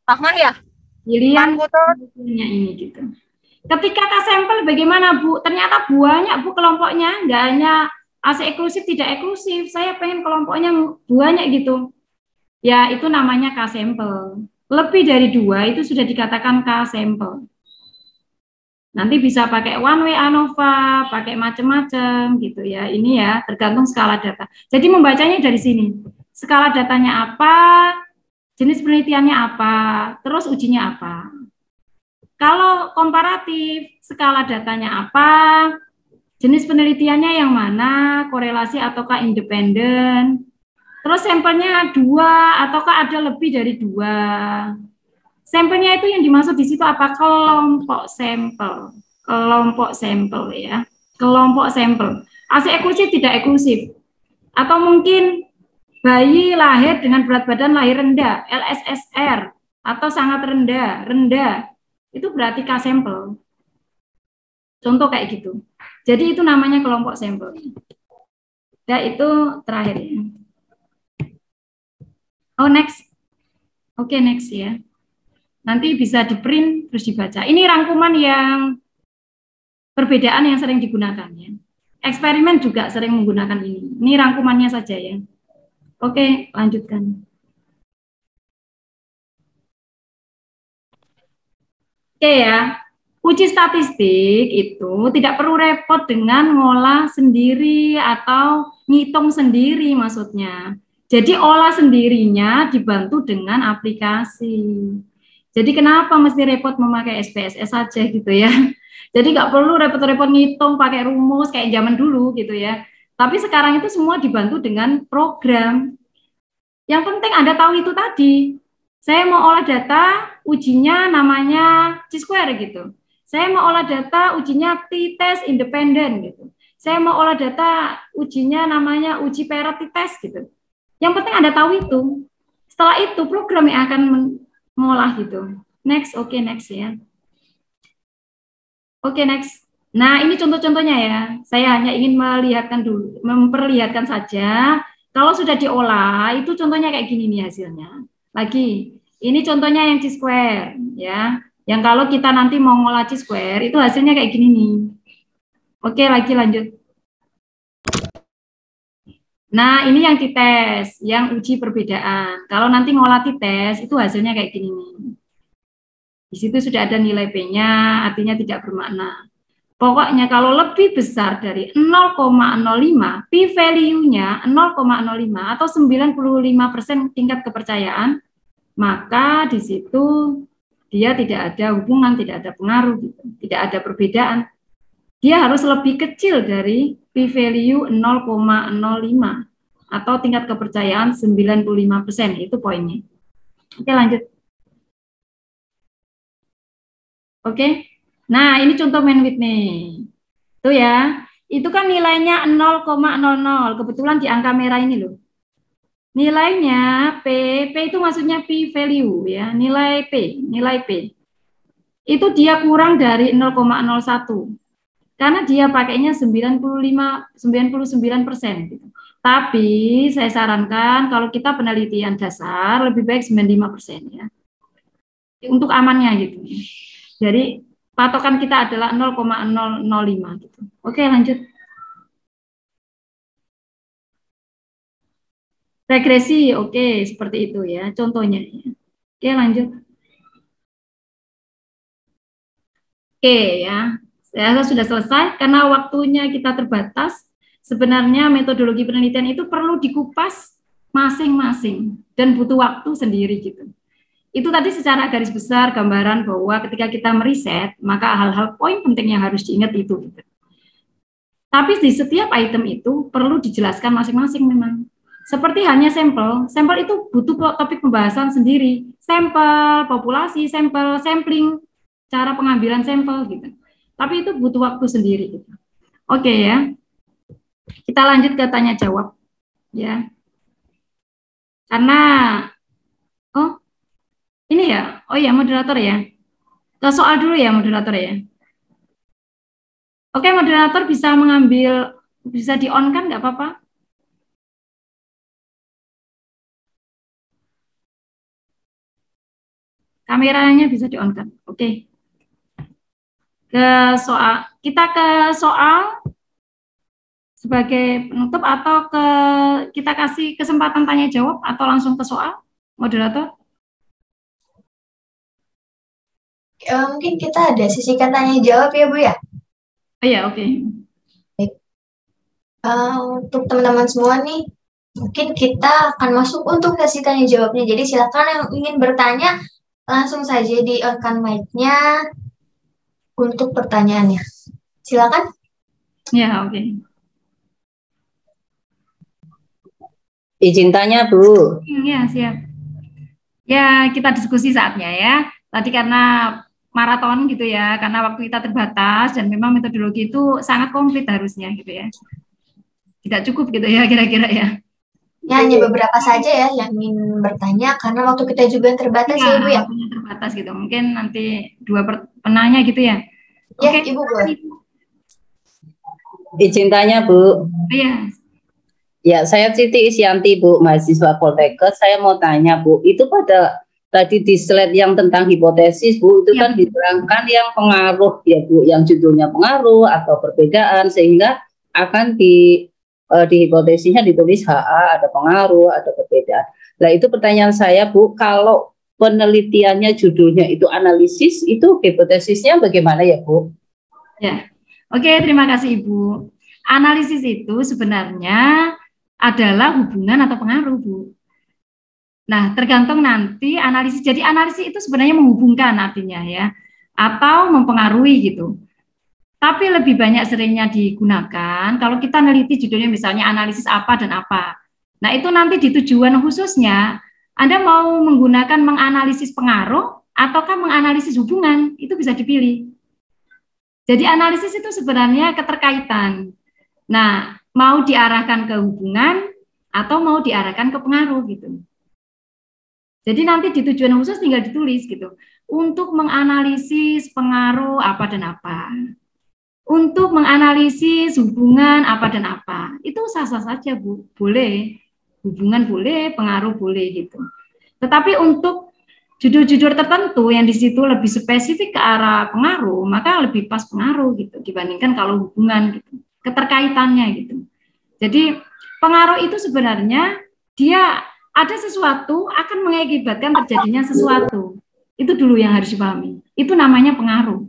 Rahman ya? Pilihan ini gitu. Ketika K-sampel bagaimana Bu? Ternyata banyak Bu kelompoknya, nggak hanya ASI eksklusif, tidak eksklusif. Saya pengen kelompoknya banyak gitu. Ya itu namanya K-sampel. Lebih dari 2 itu sudah dikatakan K-sampel. Nanti bisa pakai one way ANOVA, pakai macam-macam gitu ya. Ini ya tergantung skala data. Jadi membacanya dari sini. Skala datanya apa, jenis penelitiannya apa, terus ujinya apa. Kalau komparatif, skala datanya apa, jenis penelitiannya yang mana, korelasi ataukah independen, terus sampelnya 2 ataukah ada lebih dari 2. Sampelnya itu yang dimaksud di situ apa? Kelompok sampel. Kelompok sampel ya. Kelompok sampel. ASI eksklusif tidak eksklusif. Atau mungkin bayi lahir dengan berat badan lahir rendah, LSSR, atau sangat rendah. Itu berarti K-sampel. Contoh kayak gitu. Jadi itu namanya kelompok sampel. Ya, itu terakhir ya. Oh, next. Oke, next ya. Nanti bisa di-print terus dibaca. Ini rangkuman yang perbedaan yang sering digunakan ya. Eksperimen juga sering menggunakan ini. Ini rangkumannya saja ya. Oke, lanjutkan. Oke ya. Uji statistik itu tidak perlu repot dengan ngolah sendiri atau ngitung sendiri maksudnya. Jadi olah sendirinya dibantu dengan aplikasi. Jadi kenapa mesti repot memakai SPSS saja gitu ya. Jadi nggak perlu repot-repot ngitung pakai rumus kayak zaman dulu gitu ya. Tapi sekarang itu semua dibantu dengan program. Yang penting Anda tahu itu tadi. Saya mau olah data, ujinya namanya Chi-square gitu. Saya mau olah data, ujinya t-test independen gitu. Saya mau olah data, ujinya namanya uji parity test gitu. Yang penting Anda tahu itu. Setelah itu program yang akan ngolah gitu. Next, oke, next ya. Oke, next. Nah, ini contoh-contohnya ya. Saya hanya ingin memperlihatkan saja. Kalau sudah diolah, itu contohnya kayak gini nih hasilnya. Lagi, ini contohnya yang Chi-square ya. Yang kalau kita nanti mau ngolah Chi-square, itu hasilnya kayak gini nih. Oke, lagi lanjut. Nah, ini yang t-test, yang uji perbedaan. Kalau nanti ngolah t-test, itu hasilnya kayak gini nih. Di situ sudah ada nilai P-nya, artinya tidak bermakna. Pokoknya kalau lebih besar dari 0,05, p-value-nya 0,05 atau 95% tingkat kepercayaan, maka di situ dia tidak ada hubungan, tidak ada pengaruh, gitu. Tidak ada perbedaan. Dia harus lebih kecil dari p-value 0,05 atau tingkat kepercayaan 95%, itu poinnya. Oke, lanjut. Oke. Nah, ini contoh main Whitney. Tuh ya. Itu kan nilainya 0,00. Kebetulan di angka merah ini loh. Nilainya P itu maksudnya p-value ya, nilai P. Itu dia kurang dari 0,01. Karena dia pakainya 99% gitu. Tapi saya sarankan kalau kita penelitian dasar lebih baik 95% ya. Untuk amannya gitu. Jadi patokan kita adalah 0,005 gitu. Oke, lanjut. Regresi, oke, seperti itu ya contohnya ya. Oke, lanjut. Oke ya. Saya sudah selesai karena waktunya kita terbatas. Sebenarnya metodologi penelitian itu perlu dikupas masing-masing dan butuh waktu sendiri gitu. Itu tadi secara garis besar gambaran bahwa ketika kita meriset, maka hal-hal poin penting yang harus diingat itu. Gitu. Tapi di setiap item itu perlu dijelaskan masing-masing memang. Seperti hanya sampel itu butuh topik pembahasan sendiri. Sampel, populasi, sampel, sampling, cara pengambilan sampel gitu. Tapi itu butuh waktu sendiri gitu. Oke ya. Kita lanjut ke tanya jawab ya. Karena ini ya. Oh ya, moderator ya. Ke soal dulu ya moderator ya. Oke, moderator bisa mengambil, bisa di-on kan nggak apa-apa? Kameranya bisa di-on kan? Oke. Kita ke soal sebagai penutup atau kita kasih kesempatan tanya jawab atau langsung ke soal, moderator? Mungkin kita ada sisihkan tanya jawab ya Bu ya. Oh ya, oke. Untuk teman-teman semua nih, mungkin kita akan masuk untuk sesi tanya jawabnya. Jadi silakan yang ingin bertanya langsung saja di-on mic-nya untuk pertanyaannya. Silakan. Ya, oke. Izin tanya, Bu. Ya, siap. Ya, kita diskusi saatnya ya. Tadi karena maraton gitu ya, karena waktu kita terbatas dan memang metodologi itu sangat komplit harusnya gitu ya. Tidak cukup gitu ya kira-kira ya. Ya, hanya beberapa saja ya yang ingin bertanya karena waktu kita juga terbatas ya Bu ya. Waktunya terbatas gitu. Mungkin nanti dua penanya gitu ya. Ya, Oke, Ibu boleh. Izin tanya, Bu. Iya. Ya, saya Siti Isyanti, Bu, mahasiswa Poltekkes. Saya mau tanya, Bu, itu pada tadi di slide yang tentang hipotesis, Bu, itu kan diterangkan yang pengaruh ya, Bu, yang judulnya pengaruh atau perbedaan, sehingga akan di hipotesisnya ditulis HA, ada pengaruh, ada perbedaan. Nah, itu pertanyaan saya, Bu, kalau penelitiannya judulnya itu analisis, itu hipotesisnya bagaimana ya, Bu? Ya, oke, terima kasih Ibu. Analisis itu sebenarnya adalah hubungan atau pengaruh, Bu. Nah, tergantung nanti analisis. Jadi analisis itu sebenarnya menghubungkan artinya ya, atau mempengaruhi gitu. Tapi lebih banyak seringnya digunakan kalau kita neliti judulnya misalnya analisis apa dan apa. Nah, itu nanti di tujuan khususnya Anda mau menggunakan menganalisis pengaruh ataukah menganalisis hubungan, itu bisa dipilih. Jadi analisis itu sebenarnya keterkaitan. Nah, mau diarahkan ke hubungan atau mau diarahkan ke pengaruh gitu. Jadi nanti di tujuan khusus tinggal ditulis gitu. Untuk menganalisis pengaruh apa dan apa. Untuk menganalisis hubungan apa dan apa. Itu sah-sah saja, Bu. Boleh. Hubungan boleh, pengaruh boleh gitu. Tetapi untuk judul-judul tertentu yang di situ lebih spesifik ke arah pengaruh, maka lebih pas pengaruh gitu dibandingkan kalau hubungan gitu. Keterkaitannya gitu. Jadi pengaruh itu sebenarnya dia ada sesuatu akan mengakibatkan terjadinya sesuatu. Itu dulu yang harus dipahami. Itu namanya pengaruh.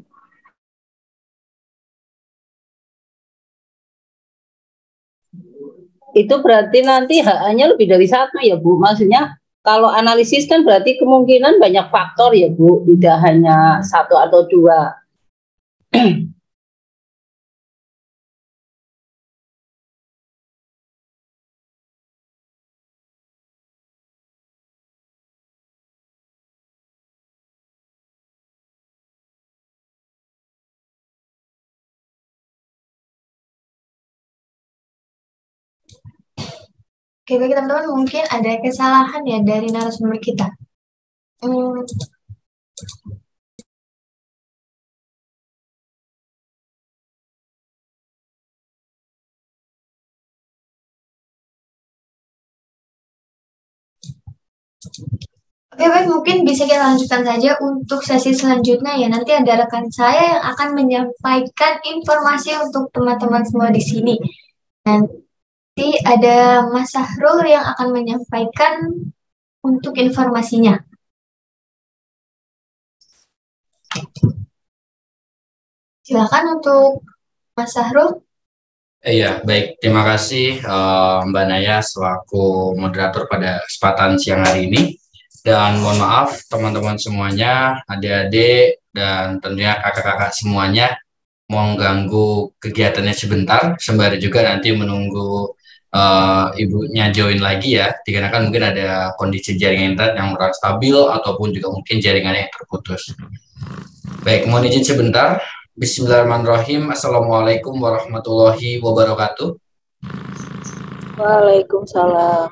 Itu berarti nanti HA-nya lebih dari satu ya, Bu. Maksudnya kalau analisis kan berarti kemungkinan banyak faktor ya, Bu. Tidak hanya satu atau dua. Oke, baik teman-teman, mungkin ada kesalahan ya dari narasumber kita. Oke, baik, mungkin bisa kita lanjutkan saja untuk sesi selanjutnya ya. Nanti ada rekan saya yang akan menyampaikan informasi untuk teman-teman semua di sini. Nanti ada Mas Sahrul yang akan menyampaikan untuk informasinya. Silakan untuk Mas Sahrul. Iya, baik. Terima kasih Mbak Naya selaku moderator pada kesempatan siang hari ini. Dan mohon maaf teman-teman semuanya, adik-adik, dan tentunya kakak-kakak semuanya mau ganggu kegiatannya sebentar, sembari juga nanti menunggu ibunya join lagi ya, dikarenakan mungkin ada kondisi jaringan internet yang kurang stabil ataupun juga mungkin jaringannya yang terputus. Baik, mohon izin sebentar. Bismillahirrahmanirrahim. Assalamualaikum warahmatullahi wabarakatuh. Waalaikumsalam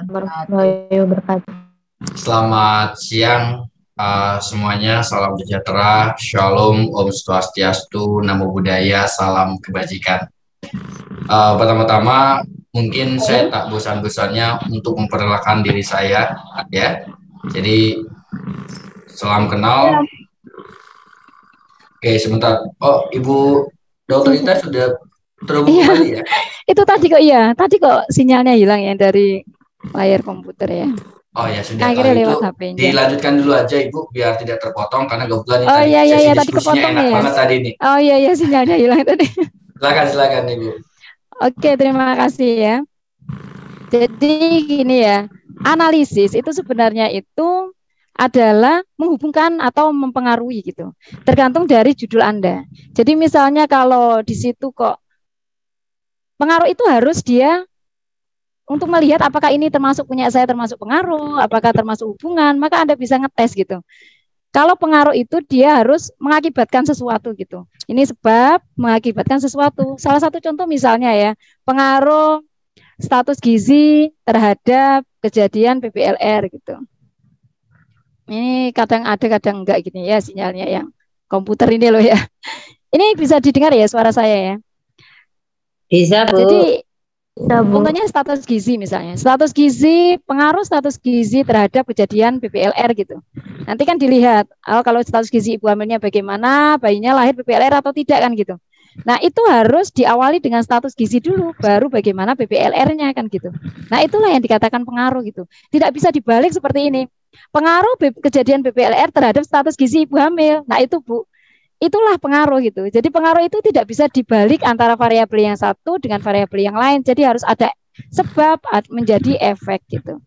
warahmatullahi wabarakatuh. Selamat siang semuanya, salam sejahtera, shalom, om swastiastu, namo buddhaya, salam kebajikan. Pertama-tama mungkin saya tak bosan-bosannya untuk memperkenalkan diri saya ya. Jadi salam kenal. Oke, sebentar. Oh, Ibu Dokter Ita sudah terhubung kembali ya? Itu tadi kok sinyalnya hilang ya dari layar komputer ya. Oh ya sudah, Akhirnya kalau itu lewat HP-nya. dilanjutkan dulu aja Ibu biar tidak terpotong karena kebetulan ini Oh tadi iya sesi tadi diskusinya kepotong enak ya. banget tadi nih. Oh iya sinyalnya hilang tadi. Silakan Ibu. Oke, terima kasih ya. Jadi gini ya, analisis itu sebenarnya itu adalah menghubungkan atau mempengaruhi gitu. Tergantung dari judul Anda. Jadi misalnya kalau di situ kok pengaruh itu harus dia untuk melihat apakah ini termasuk punya saya termasuk pengaruh, apakah termasuk hubungan, maka Anda bisa ngetes gitu. Kalau pengaruh itu dia harus mengakibatkan sesuatu gitu. Ini sebab mengakibatkan sesuatu. Salah satu contoh misalnya ya, pengaruh status gizi terhadap kejadian PPLR gitu. Ini kadang ada kadang enggak gini ya sinyalnya yang komputer ini loh ya. Ini bisa didengar ya suara saya ya? Bisa, Bu. Jadi contohnya status gizi misalnya. Status gizi, pengaruh status gizi terhadap kejadian PPLR gitu. Nanti kan dilihat, kalau status gizi ibu hamilnya bagaimana, bayinya lahir PPLR atau tidak kan gitu. Nah itu harus diawali dengan status gizi dulu, baru bagaimana PPLR-nya kan gitu. Nah itulah yang dikatakan pengaruh gitu. Tidak bisa dibalik seperti ini. Pengaruh kejadian PPLR terhadap status gizi ibu hamil. Nah itu Bu, itulah pengaruh gitu. Jadi pengaruh itu tidak bisa dibalik antara variabel yang satu dengan variabel yang lain. Jadi harus ada sebab menjadi efek gitu.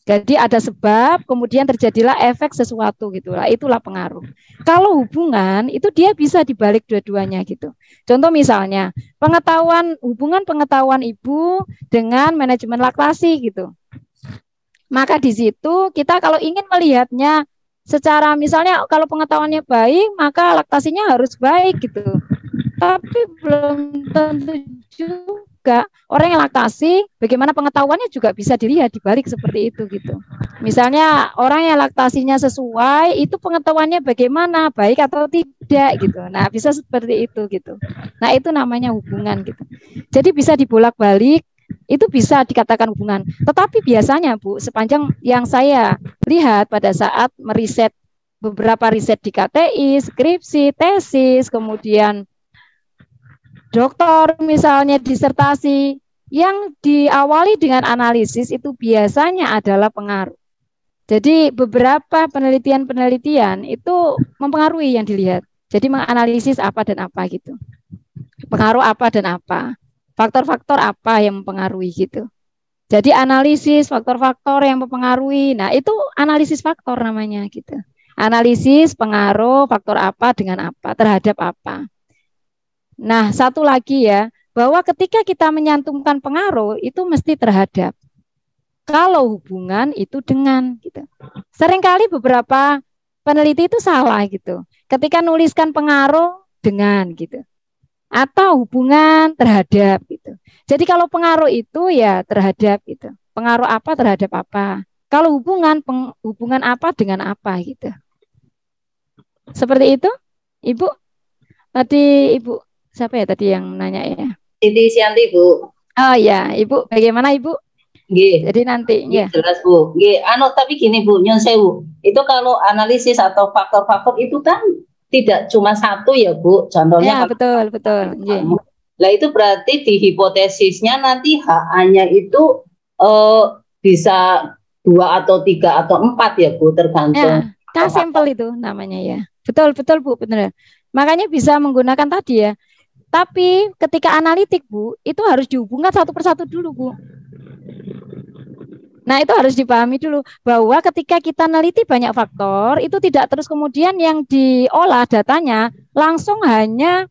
Jadi ada sebab, kemudian terjadilah efek sesuatu gitulah. Itulah pengaruh. Kalau hubungan itu dia bisa dibalik dua-duanya gitu. Contoh misalnya hubungan pengetahuan ibu dengan manajemen laktasi gitu. Maka di situ kita kalau ingin melihatnya secara misalnya kalau pengetahuannya baik maka laktasinya harus baik gitu. Tapi belum tentu juga orang yang laktasi bagaimana pengetahuannya juga bisa dilihat dibalik seperti itu gitu. Misalnya orang yang laktasinya sesuai itu pengetahuannya bagaimana baik atau tidak gitu. Nah bisa seperti itu gitu. Nah itu namanya hubungan gitu. Jadi bisa dibolak-balik. Itu bisa dikatakan hubungan. Tetapi biasanya Bu, sepanjang yang saya lihat pada saat meriset beberapa riset di KTI, skripsi, tesis, kemudian doktor misalnya disertasi, yang diawali dengan analisis itu biasanya adalah pengaruh. Jadi beberapa penelitian itu mempengaruhi yang dilihat. Jadi menganalisis apa dan apa gitu. Pengaruh apa dan apa. Faktor-faktor apa yang mempengaruhi gitu. Jadi analisis faktor-faktor yang mempengaruhi. Nah, itu analisis faktor namanya gitu. Analisis pengaruh faktor apa dengan apa terhadap apa. Nah, satu lagi ya, bahwa ketika kita menyantumkan pengaruh itu mesti terhadap. Kalau hubungan itu dengan gitu. Seringkali beberapa peneliti itu salah gitu. Ketika nuliskan pengaruh dengan gitu. Atau hubungan terhadap gitu. Jadi kalau pengaruh itu ya terhadap gitu. Pengaruh apa terhadap apa. Kalau hubungan apa dengan apa gitu. Seperti itu, Ibu. Tadi Ibu siapa ya tadi yang nanya ya? Siti Sianti, Bu. Oh ya, Ibu bagaimana Ibu? Nggih. Jadi nanti ya. Jelas, Bu. Nggih, tapi gini, Bu, nyun sewu. Itu kalau analisis atau faktor-faktor itu kan tidak cuma satu ya Bu, contohnya ya, betul. Lah itu berarti di hipotesisnya nanti HA-nya itu bisa 2 atau 3 atau 4 ya Bu, tergantung. Ya, sampel itu namanya ya. Betul Bu, benar. Makanya bisa menggunakan tadi ya. Tapi ketika analitik Bu, itu harus dihubungkan satu persatu dulu Bu. Nah itu harus dipahami dulu bahwa ketika kita neliti banyak faktor itu tidak terus kemudian yang diolah datanya langsung hanya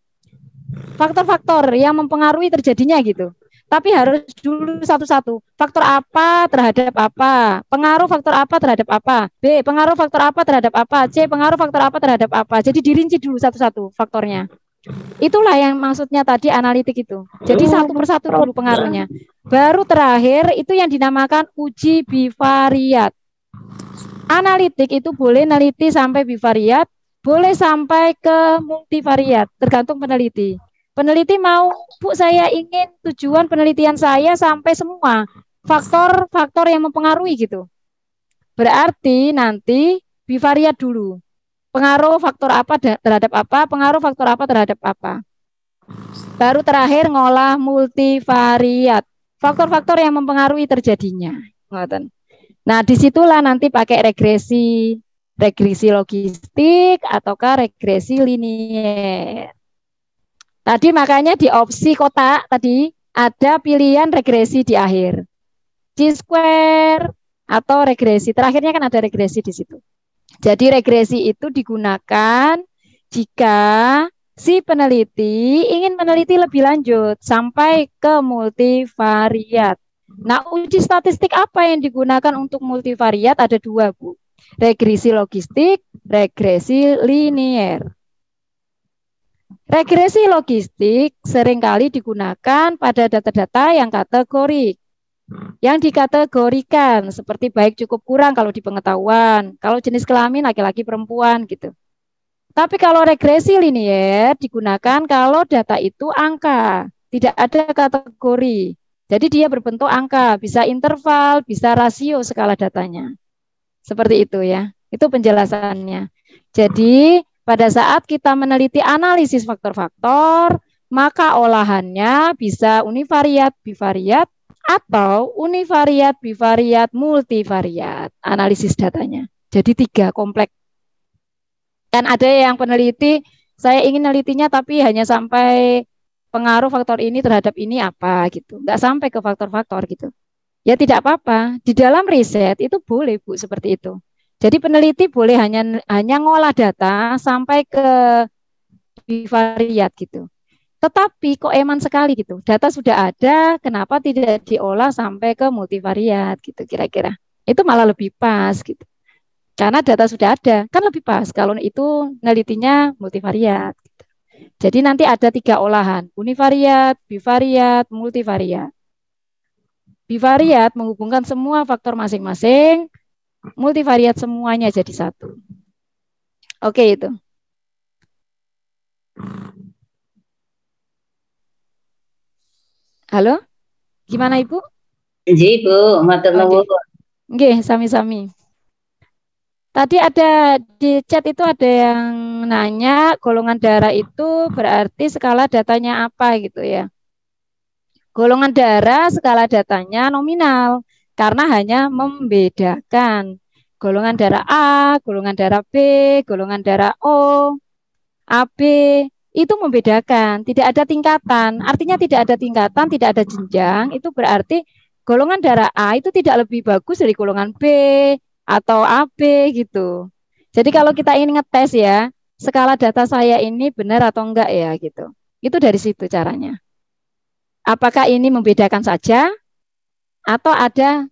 faktor-faktor yang mempengaruhi terjadinya gitu. Tapi harus dulu satu-satu. Faktor apa terhadap apa? Pengaruh faktor apa terhadap apa? B, pengaruh faktor apa terhadap apa? C, pengaruh faktor apa terhadap apa? Jadi dirinci dulu satu-satu faktornya. Itulah yang maksudnya tadi analitik itu. Jadi satu persatu dulu pengaruhnya. Baru terakhir itu yang dinamakan uji bivariat. Analitik itu boleh neliti sampai bivariat, boleh sampai ke multivariat, tergantung peneliti. Peneliti mau, Bu, saya ingin tujuan penelitian saya sampai semua faktor-faktor yang mempengaruhi gitu. Berarti nanti bivariat dulu. Pengaruh faktor apa terhadap apa, pengaruh faktor apa terhadap apa. Baru terakhir ngolah multivariat. Faktor-faktor yang mempengaruhi terjadinya. Nah, disitulah nanti pakai regresi logistik ataukah regresi linier. Tadi makanya di opsi kotak tadi ada pilihan regresi di akhir. Chi-square atau regresi. Terakhirnya kan ada regresi di situ. Jadi regresi itu digunakan jika si peneliti ingin meneliti lebih lanjut sampai ke multivariat. Nah, uji statistik apa yang digunakan untuk multivariat? Ada dua, Bu. Regresi logistik, regresi linier. Regresi logistik seringkali digunakan pada data-data yang kategorik. Yang dikategorikan seperti baik cukup kurang kalau di pengetahuan, kalau jenis kelamin laki-laki perempuan gitu. Tapi kalau regresi linier digunakan kalau data itu angka, tidak ada kategori. Jadi dia berbentuk angka, bisa interval, bisa rasio skala datanya. Seperti itu ya. Itu penjelasannya. Jadi pada saat kita meneliti analisis faktor-faktor, maka olahannya bisa univariat, bivariat, atau univariat, bivariat, multivariat analisis datanya. Jadi 3 kompleks. Dan ada yang peneliti, saya ingin nelitinya tapi hanya sampai pengaruh faktor ini terhadap ini apa gitu. Nggak sampai ke faktor-faktor gitu. Ya tidak apa-apa. Di dalam riset itu boleh, Bu, seperti itu. Jadi peneliti boleh hanya ngolah data sampai ke bivariat gitu. Tetapi kok eman sekali gitu. Data sudah ada, kenapa tidak diolah sampai ke multivariat gitu kira-kira. Itu malah lebih pas gitu. Karena data sudah ada, kan lebih pas kalau itu nelitinya multivariat gitu. Jadi nanti ada 3 olahan, univariat, bivariat, multivariat. Bivariat menghubungkan semua faktor masing-masing, multivariat semuanya jadi satu. Oke itu. Halo, gimana Ibu? Ji, Bu, matur nuwun. Nggih, sami-sami. Tadi ada di chat itu ada yang nanya golongan darah itu berarti skala datanya apa gitu ya. Golongan darah skala datanya nominal karena hanya membedakan golongan darah A, golongan darah B, golongan darah O, AB. Itu membedakan, tidak ada tingkatan. Artinya tidak ada tingkatan, tidak ada jenjang, itu berarti golongan darah A itu tidak lebih bagus dari golongan B atau AB gitu. Jadi kalau kita ingin ngetes ya, skala data saya ini benar atau enggak ya gitu. Itu dari situ caranya. Apakah ini membedakan saja atau ada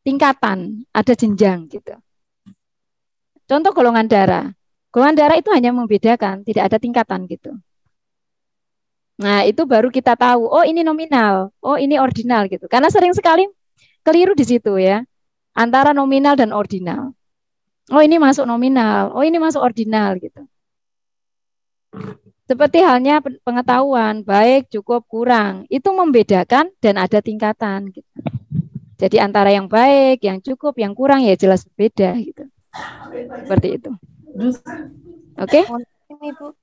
tingkatan, ada jenjang gitu. Contoh golongan darah. Golongan darah itu hanya membedakan, tidak ada tingkatan gitu. Nah, itu baru kita tahu, oh ini nominal, oh ini ordinal gitu. Karena sering sekali keliru di situ ya, antara nominal dan ordinal. Oh ini masuk nominal, oh ini masuk ordinal gitu. Seperti halnya pengetahuan, baik, cukup, kurang, itu membedakan dan ada tingkatan gitu. Jadi antara yang baik, yang cukup, yang kurang ya jelas berbeda gitu. Seperti itu. Oke.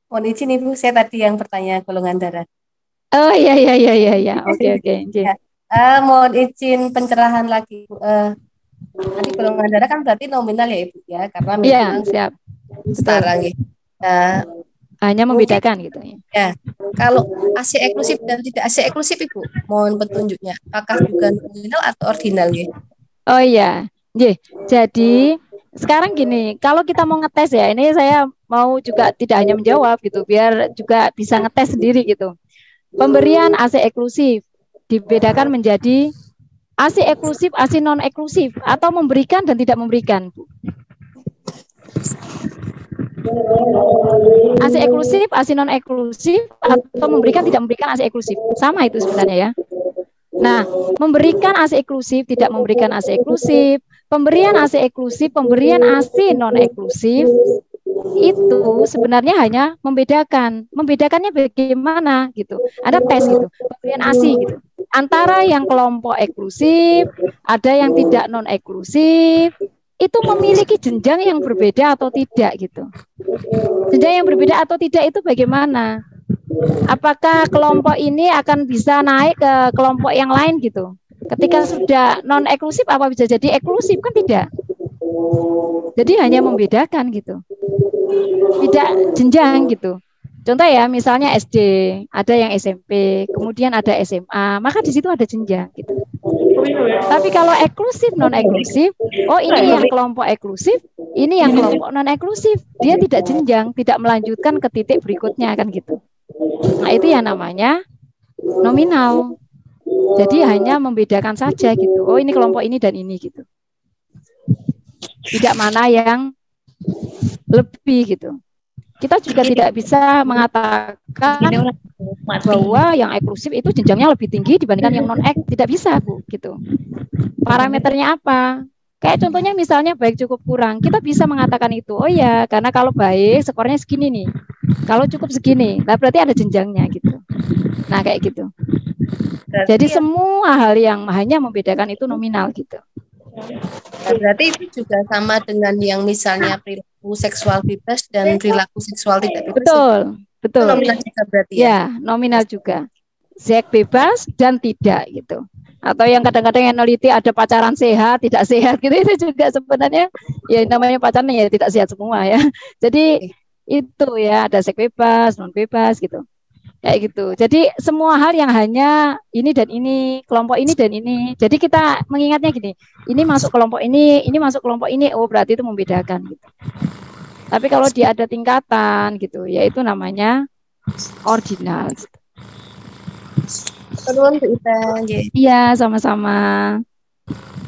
Mohon izin Ibu, saya tadi yang bertanya golongan darah. Oh iya. Oke. Mohon izin pencerahan lagi. Nanti golongan darah kan berarti nominal ya Ibu ya, karena memang siap. Setara gitu. Hanya membedakan gitu ya. Ya. Kalau AC eksklusif dan tidak AC eksklusif Ibu, mohon petunjuknya. Apakah juga nominal atau ordinal ya? Oh iya. Jadi sekarang gini, kalau kita mau ngetes ya, ini saya mau juga tidak hanya menjawab gitu, biar juga bisa ngetes sendiri gitu. Pemberian AC eksklusif dibedakan menjadi AC eksklusif, AC non eksklusif, atau memberikan dan tidak memberikan. AC eksklusif, AC non eksklusif, atau memberikan tidak memberikan AC eksklusif. Sama itu sebenarnya ya. Nah, memberikan AC eksklusif, tidak memberikan AC eksklusif, pemberian AC eksklusif, pemberian AC non eksklusif itu sebenarnya hanya membedakan. Membedakannya bagaimana gitu. Ada tes gitu, pemberian AC gitu. Antara yang kelompok eksklusif, ada yang tidak non eksklusif, itu memiliki jenjang yang berbeda atau tidak gitu. Jenjang yang berbeda atau tidak itu bagaimana? Apakah kelompok ini akan bisa naik ke kelompok yang lain gitu? Ketika sudah non eksklusif apa bisa jadi eksklusif? Kan tidak. Jadi hanya membedakan gitu. Tidak jenjang gitu. Contoh ya, misalnya SD, ada yang SMP, kemudian ada SMA, maka di situ ada jenjang gitu. Tapi kalau eksklusif, non eksklusif, oh ini yang kelompok eksklusif, ini yang kelompok non eksklusif, dia tidak jenjang, tidak melanjutkan ke titik berikutnya kan gitu. Nah itu yang namanya nominal. Jadi hanya membedakan saja gitu. Oh ini kelompok ini dan ini gitu. Tidak mana yang lebih gitu. Kita juga tidak bisa mengatakan bahwa yang eksklusif itu jenjangnya lebih tinggi dibandingkan yang non ek. Tidak bisa Bu gitu. Parameternya apa? Kayak contohnya misalnya baik cukup kurang, kita bisa mengatakan itu. Oh ya, karena kalau baik skornya segini nih. Kalau cukup segini, nah berarti ada jenjangnya gitu. Nah kayak gitu. Jadi semua hal yang hanya membedakan itu nominal gitu. Berarti itu juga sama dengan yang misalnya perilaku seksual bebas dan perilaku seksual tidak bebas. Betul, betul. Itu nominal juga berarti ya? Ya, nominal juga. Seks bebas dan tidak gitu. Atau yang kadang-kadang yang neliti ada pacaran sehat, tidak sehat gitu, itu juga sebenarnya ya namanya pacaran ya tidak sehat semua ya. Jadi itu ya ada seks bebas, non bebas gitu. Kayak gitu. Jadi semua hal yang hanya ini dan ini, kelompok ini dan ini. Jadi kita mengingatnya gini, ini masuk kelompok ini masuk kelompok ini, oh berarti itu membedakan gitu. Tapi kalau dia ada tingkatan gitu, yaitu namanya ordinal. Iya, sama-sama.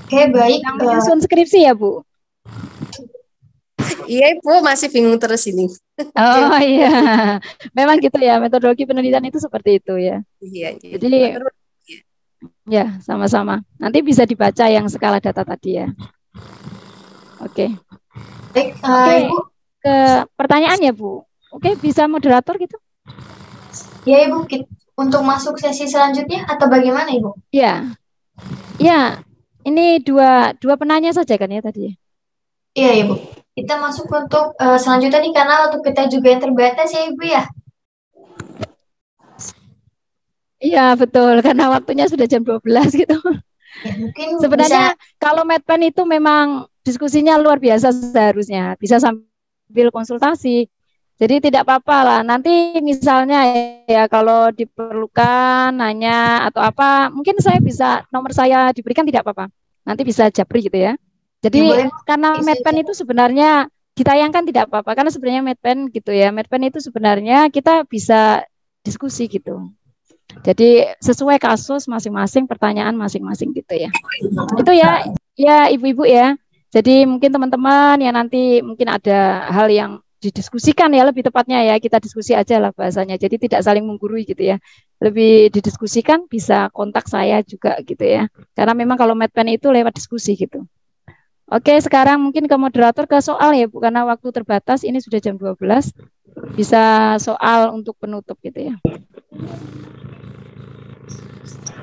Oke, baik. Yang menyusun skripsi ya, Bu? Iya, Ibu, masih bingung terus ini. Oh iya, memang gitu ya, metodologi penelitian itu seperti itu ya. Iya. Jadi ya sama-sama. Nanti bisa dibaca yang skala data tadi ya. Oke. Baik, Ibu. Ke pertanyaan ya Bu. Oke, bisa moderator gitu? Ya Ibu, untuk masuk sesi selanjutnya atau bagaimana Ibu? Ya, ya. Ini dua penanya saja kan ya tadi? Iya Ibu. Kita masuk untuk selanjutnya nih karena waktu kita juga yang terbatas ya Ibu ya. Iya betul, karena waktunya sudah jam 12 gitu. Ya, mungkin sebenarnya kalau Medpen itu memang diskusinya luar biasa seharusnya, bisa sambil konsultasi. Jadi tidak apa-apa lah. Nanti misalnya ya kalau diperlukan nanya atau apa, mungkin saya bisa nomor saya diberikan tidak apa-apa. Nanti bisa japri gitu ya. Jadi ya, karena Medpen itu sebenarnya ditayangkan tidak apa-apa karena sebenarnya Medpen gitu ya. Medpen itu sebenarnya kita bisa diskusi gitu. Jadi sesuai kasus masing-masing, pertanyaan masing-masing gitu ya. Itu ya ibu-ibu ya. Jadi mungkin teman-teman yang nanti mungkin ada hal yang didiskusikan ya, lebih tepatnya ya kita diskusi aja lah bahasanya. Jadi tidak saling menggurui gitu ya. Lebih didiskusikan bisa kontak saya juga gitu ya. Karena memang kalau Medpen itu lewat diskusi gitu. Oke, sekarang mungkin ke moderator ke soal ya Bu, karena waktu terbatas, ini sudah jam 12. Bisa soal untuk penutup gitu ya.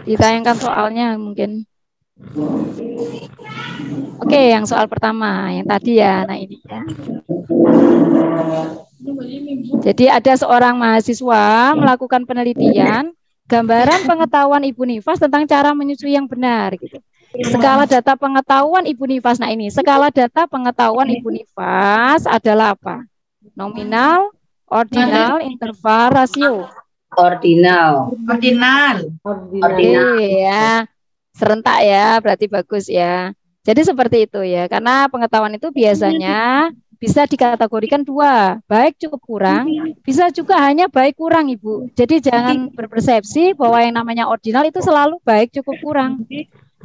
Ditayangkan soalnya mungkin. Oke, yang soal pertama, yang tadi ya, nah ini ya. Jadi ada seorang mahasiswa melakukan penelitian, gambaran pengetahuan Ibu Nifas tentang cara menyusui yang benar gitu. Skala data pengetahuan Ibu Nifas. Nah ini, skala data pengetahuan Ibu Nifas adalah apa? Nominal, ordinal, interval, rasio. Ordinal. Ya, serentak ya, berarti bagus ya. Jadi seperti itu ya, karena pengetahuan itu biasanya bisa dikategorikan dua, baik cukup kurang, bisa juga hanya baik kurang Ibu. Jadi jangan berpersepsi bahwa yang namanya ordinal itu selalu baik cukup kurang.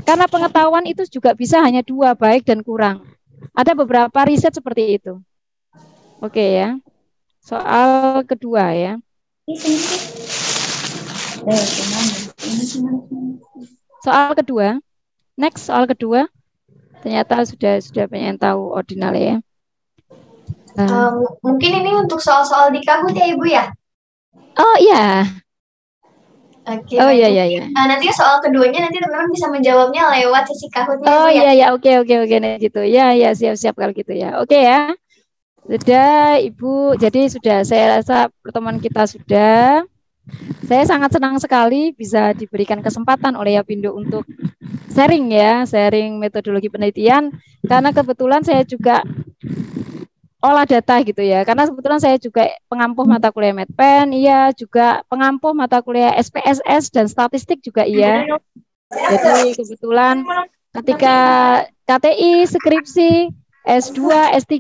Karena pengetahuan itu juga bisa hanya dua, baik dan kurang. Ada beberapa riset seperti itu. Oke ya. Soal kedua ya. Soal kedua. Next, soal kedua. Ternyata sudah pengen tahu ordinal ya. Mungkin ini untuk soal-soal di Kahoot ya Ibu ya? Oh iya. Oke. Oh iya. Nanti soal keduanya nanti teman-teman bisa menjawabnya lewat sesi Kahootnya. Oh iya, oke nah, gitu. Ya siap kalau gitu ya. Oke ya. Sudah Ibu, jadi sudah saya rasa pertemuan kita sudah. Saya sangat senang sekali bisa diberikan kesempatan oleh Yapindo untuk sharing ya, sharing metodologi penelitian karena kebetulan saya juga olah data gitu ya. Karena kebetulan saya juga pengampuh mata kuliah Medpen, iya juga pengampuh mata kuliah SPSS dan statistik juga iya. Jadi kebetulan ketika KTI, skripsi, S2, S3,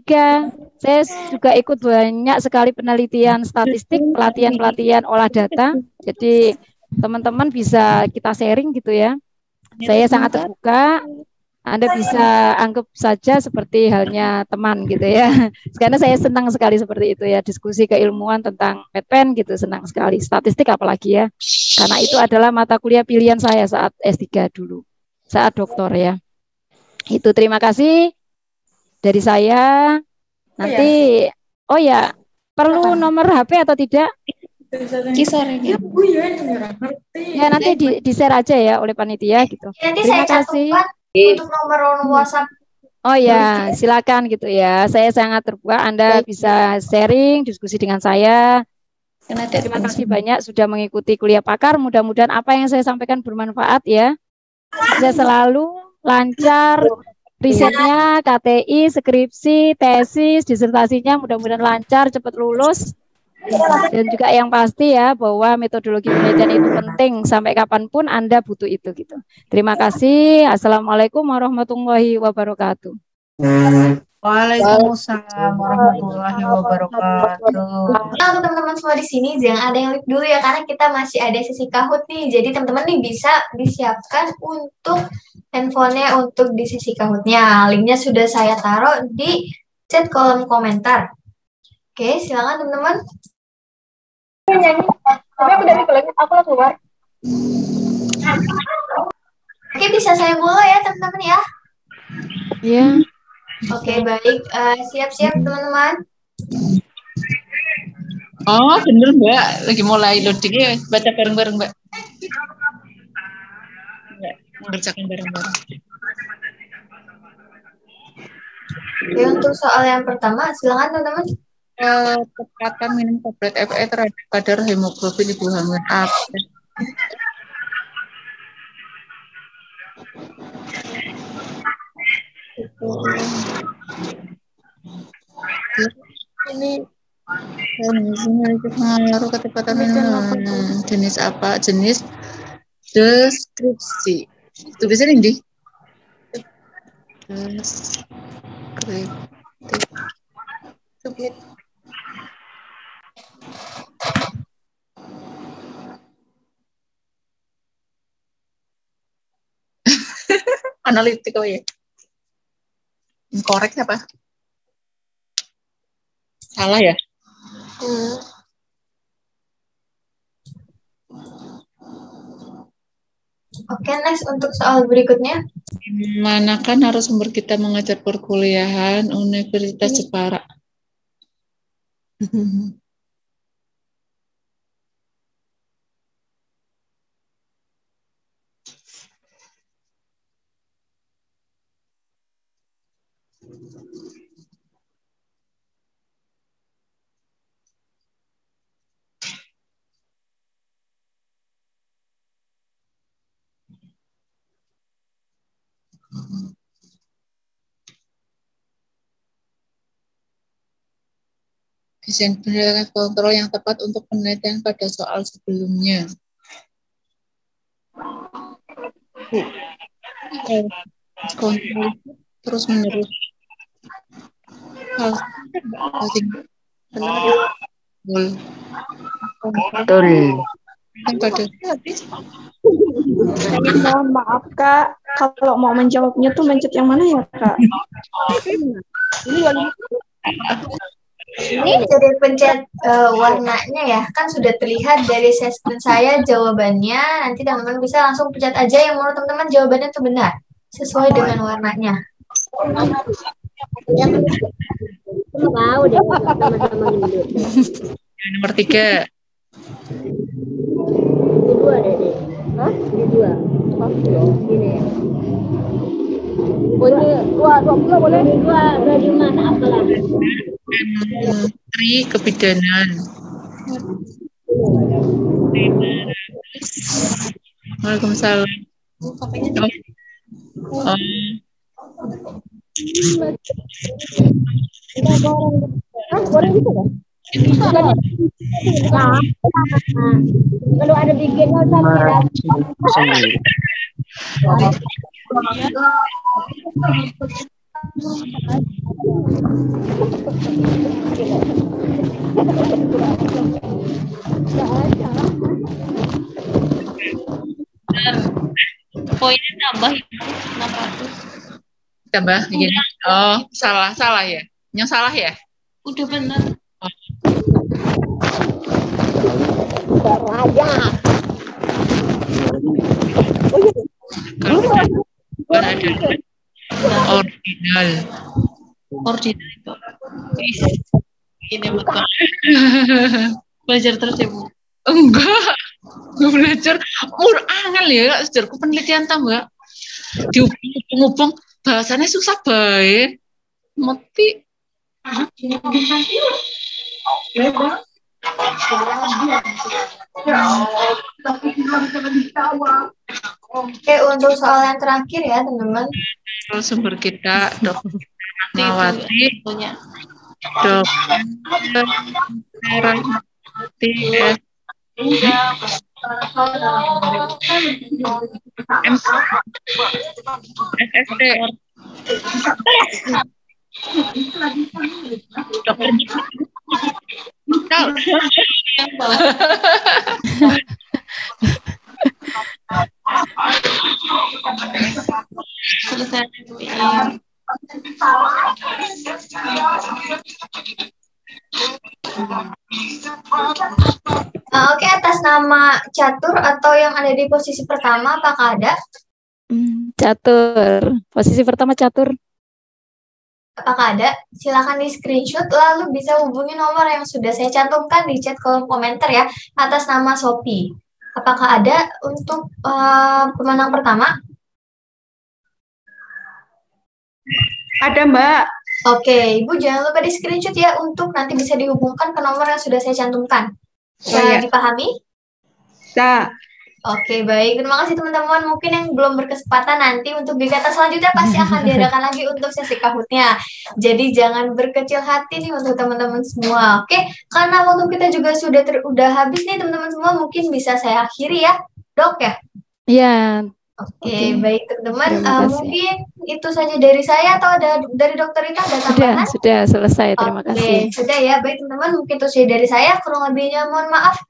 saya juga ikut banyak sekali penelitian statistik, pelatihan-pelatihan olah data. Jadi teman-teman bisa kita sharing gitu ya. Saya sangat terbuka. Anda bisa anggap saja seperti halnya teman gitu ya. Karena saya senang sekali seperti itu ya, diskusi keilmuan tentang Medpen gitu, senang sekali. Statistik apalagi ya. Karena itu adalah mata kuliah pilihan saya saat S3 dulu, saat doktor ya. Itu terima kasih dari saya. Nanti perlu nomor HP atau tidak? Kisarannya Ya nanti di share aja ya oleh panitia gitu. Nanti Terima saya kasih. untuk nomor WhatsApp. Oh ya, silakan gitu ya. Saya sangat terbuka. Anda bisa sharing, diskusi dengan saya. Terima kasih banyak sudah mengikuti kuliah pakar. Mudah-mudahan apa yang saya sampaikan bermanfaat ya. Saya selalu lancar risetnya, KTI, skripsi, tesis, disertasinya mudah-mudahan lancar, cepat lulus. Dan juga yang pasti ya bahwa metodologi penelitian itu penting sampai kapanpun Anda butuh itu gitu. Terima kasih. Assalamualaikum warahmatullahi wabarakatuh. Waalaikumsalam warahmatullahi wabarakatuh. Nah, untuk teman-teman semua di sini jangan ada yang live dulu ya karena kita masih ada sesi Kahoot nih. Jadi teman-teman nih bisa disiapkan untuk handphonenya untuk di sesi Kahootnya. Linknya sudah saya taruh di chat kolom komentar. Oke, silakan teman-teman. Tapi aku dari kelas, aku langsung keluar. Oke, bisa saya mulai ya teman-teman ya. Iya. Oke, baik. Siap-siap teman-teman. Oh, bener Mbak, lagi mulai loading ya, baca bareng-bareng Mbak. Mengerjakan bareng-bareng. Oke, untuk soal yang pertama, silakan teman-teman. Tepatkan minum tablet FE terhadap kadar hemoglobin ibu hamil apa? Ini pengaruh kecepatan jenis apa? Jenis deskripsi. Tulisan ini. Deskripsi. Analitik oh ya. Korek apa? Salah ya? Oke, next untuk soal berikutnya. Manakah narasumber kita mengajar perkuliahan Universitas Jepara? Desain penilaian kontrol yang tepat untuk penelitian pada soal sebelumnya. Kontrol terus menerus. Betul. Mohon maaf Kak, kalau mau menjawabnya tuh mencet yang mana ya Kak? Ini jadi pencet warnanya ya, kan sudah terlihat dari assessment saya jawabannya. Nanti teman-teman bisa langsung pencet aja yang menurut teman-teman jawabannya itu benar sesuai dengan warnanya. Tahu deh teman-teman mundur. Nomor 3. Kedua deh. Hah? Kedua. Ini. Dua boleh? Dua di mana apalah? Menteri Kebidanan. Waalaikumsalam. Kalau ada bikin sama poinnya tambah kenapa tuh? Tambah begini. Oh, salah ya. Yang salah ya? Udah benar. Kalau ada ordinal itu. Ini betul. Belajar terus ya, Bu? Enggak belajar angel ya, sejarahku penelitian tambah dihubung-hubung bahasanya susah baik mati. Oke, untuk soal yang terakhir ya teman-teman. Sumber kita Dr. Mawati, Dr. Oke, atas nama Catur atau yang ada di posisi pertama, apakah ada? Catur, posisi pertama Catur. Apakah ada? Silakan di screenshot lalu bisa hubungi nomor yang sudah saya cantumkan di chat kolom komentar ya, atas nama Sophie. Apakah ada untuk pemenang pertama? Ada, Mbak. Oke, Ibu jangan lupa di screenshot ya untuk nanti bisa dihubungkan ke nomor yang sudah saya cantumkan. Bisa dipahami? Bisa. Oke, baik. Terima kasih teman-teman. Mungkin yang belum berkesempatan nanti untuk kegiatan selanjutnya pasti akan diadakan lagi untuk sesi Kahoot-nya. Jadi jangan berkecil hati nih untuk teman-teman semua. Oke, karena waktu kita juga sudah habis nih teman-teman semua, mungkin bisa saya akhiri ya, Dok ya? Iya. Oke, baik teman-teman. Mungkin itu saja dari saya atau ada dari Dokter Rita ada tambahan? Sudah selesai. Terima kasih. Sudah ya. Baik teman-teman, mungkin itu saja dari saya. Kurang lebihnya mohon maaf.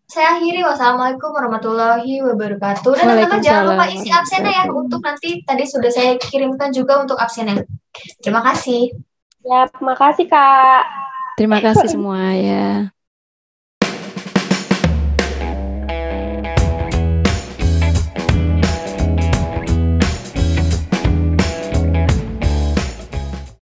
Saya akhiri. Wassalamualaikum warahmatullahi wabarakatuh. Dan teman-teman jangan lupa isi absennya ya untuk nanti tadi sudah saya kirimkan juga untuk absennya. Terima kasih. Ya, terima kasih Kak. Terima kasih semua ya.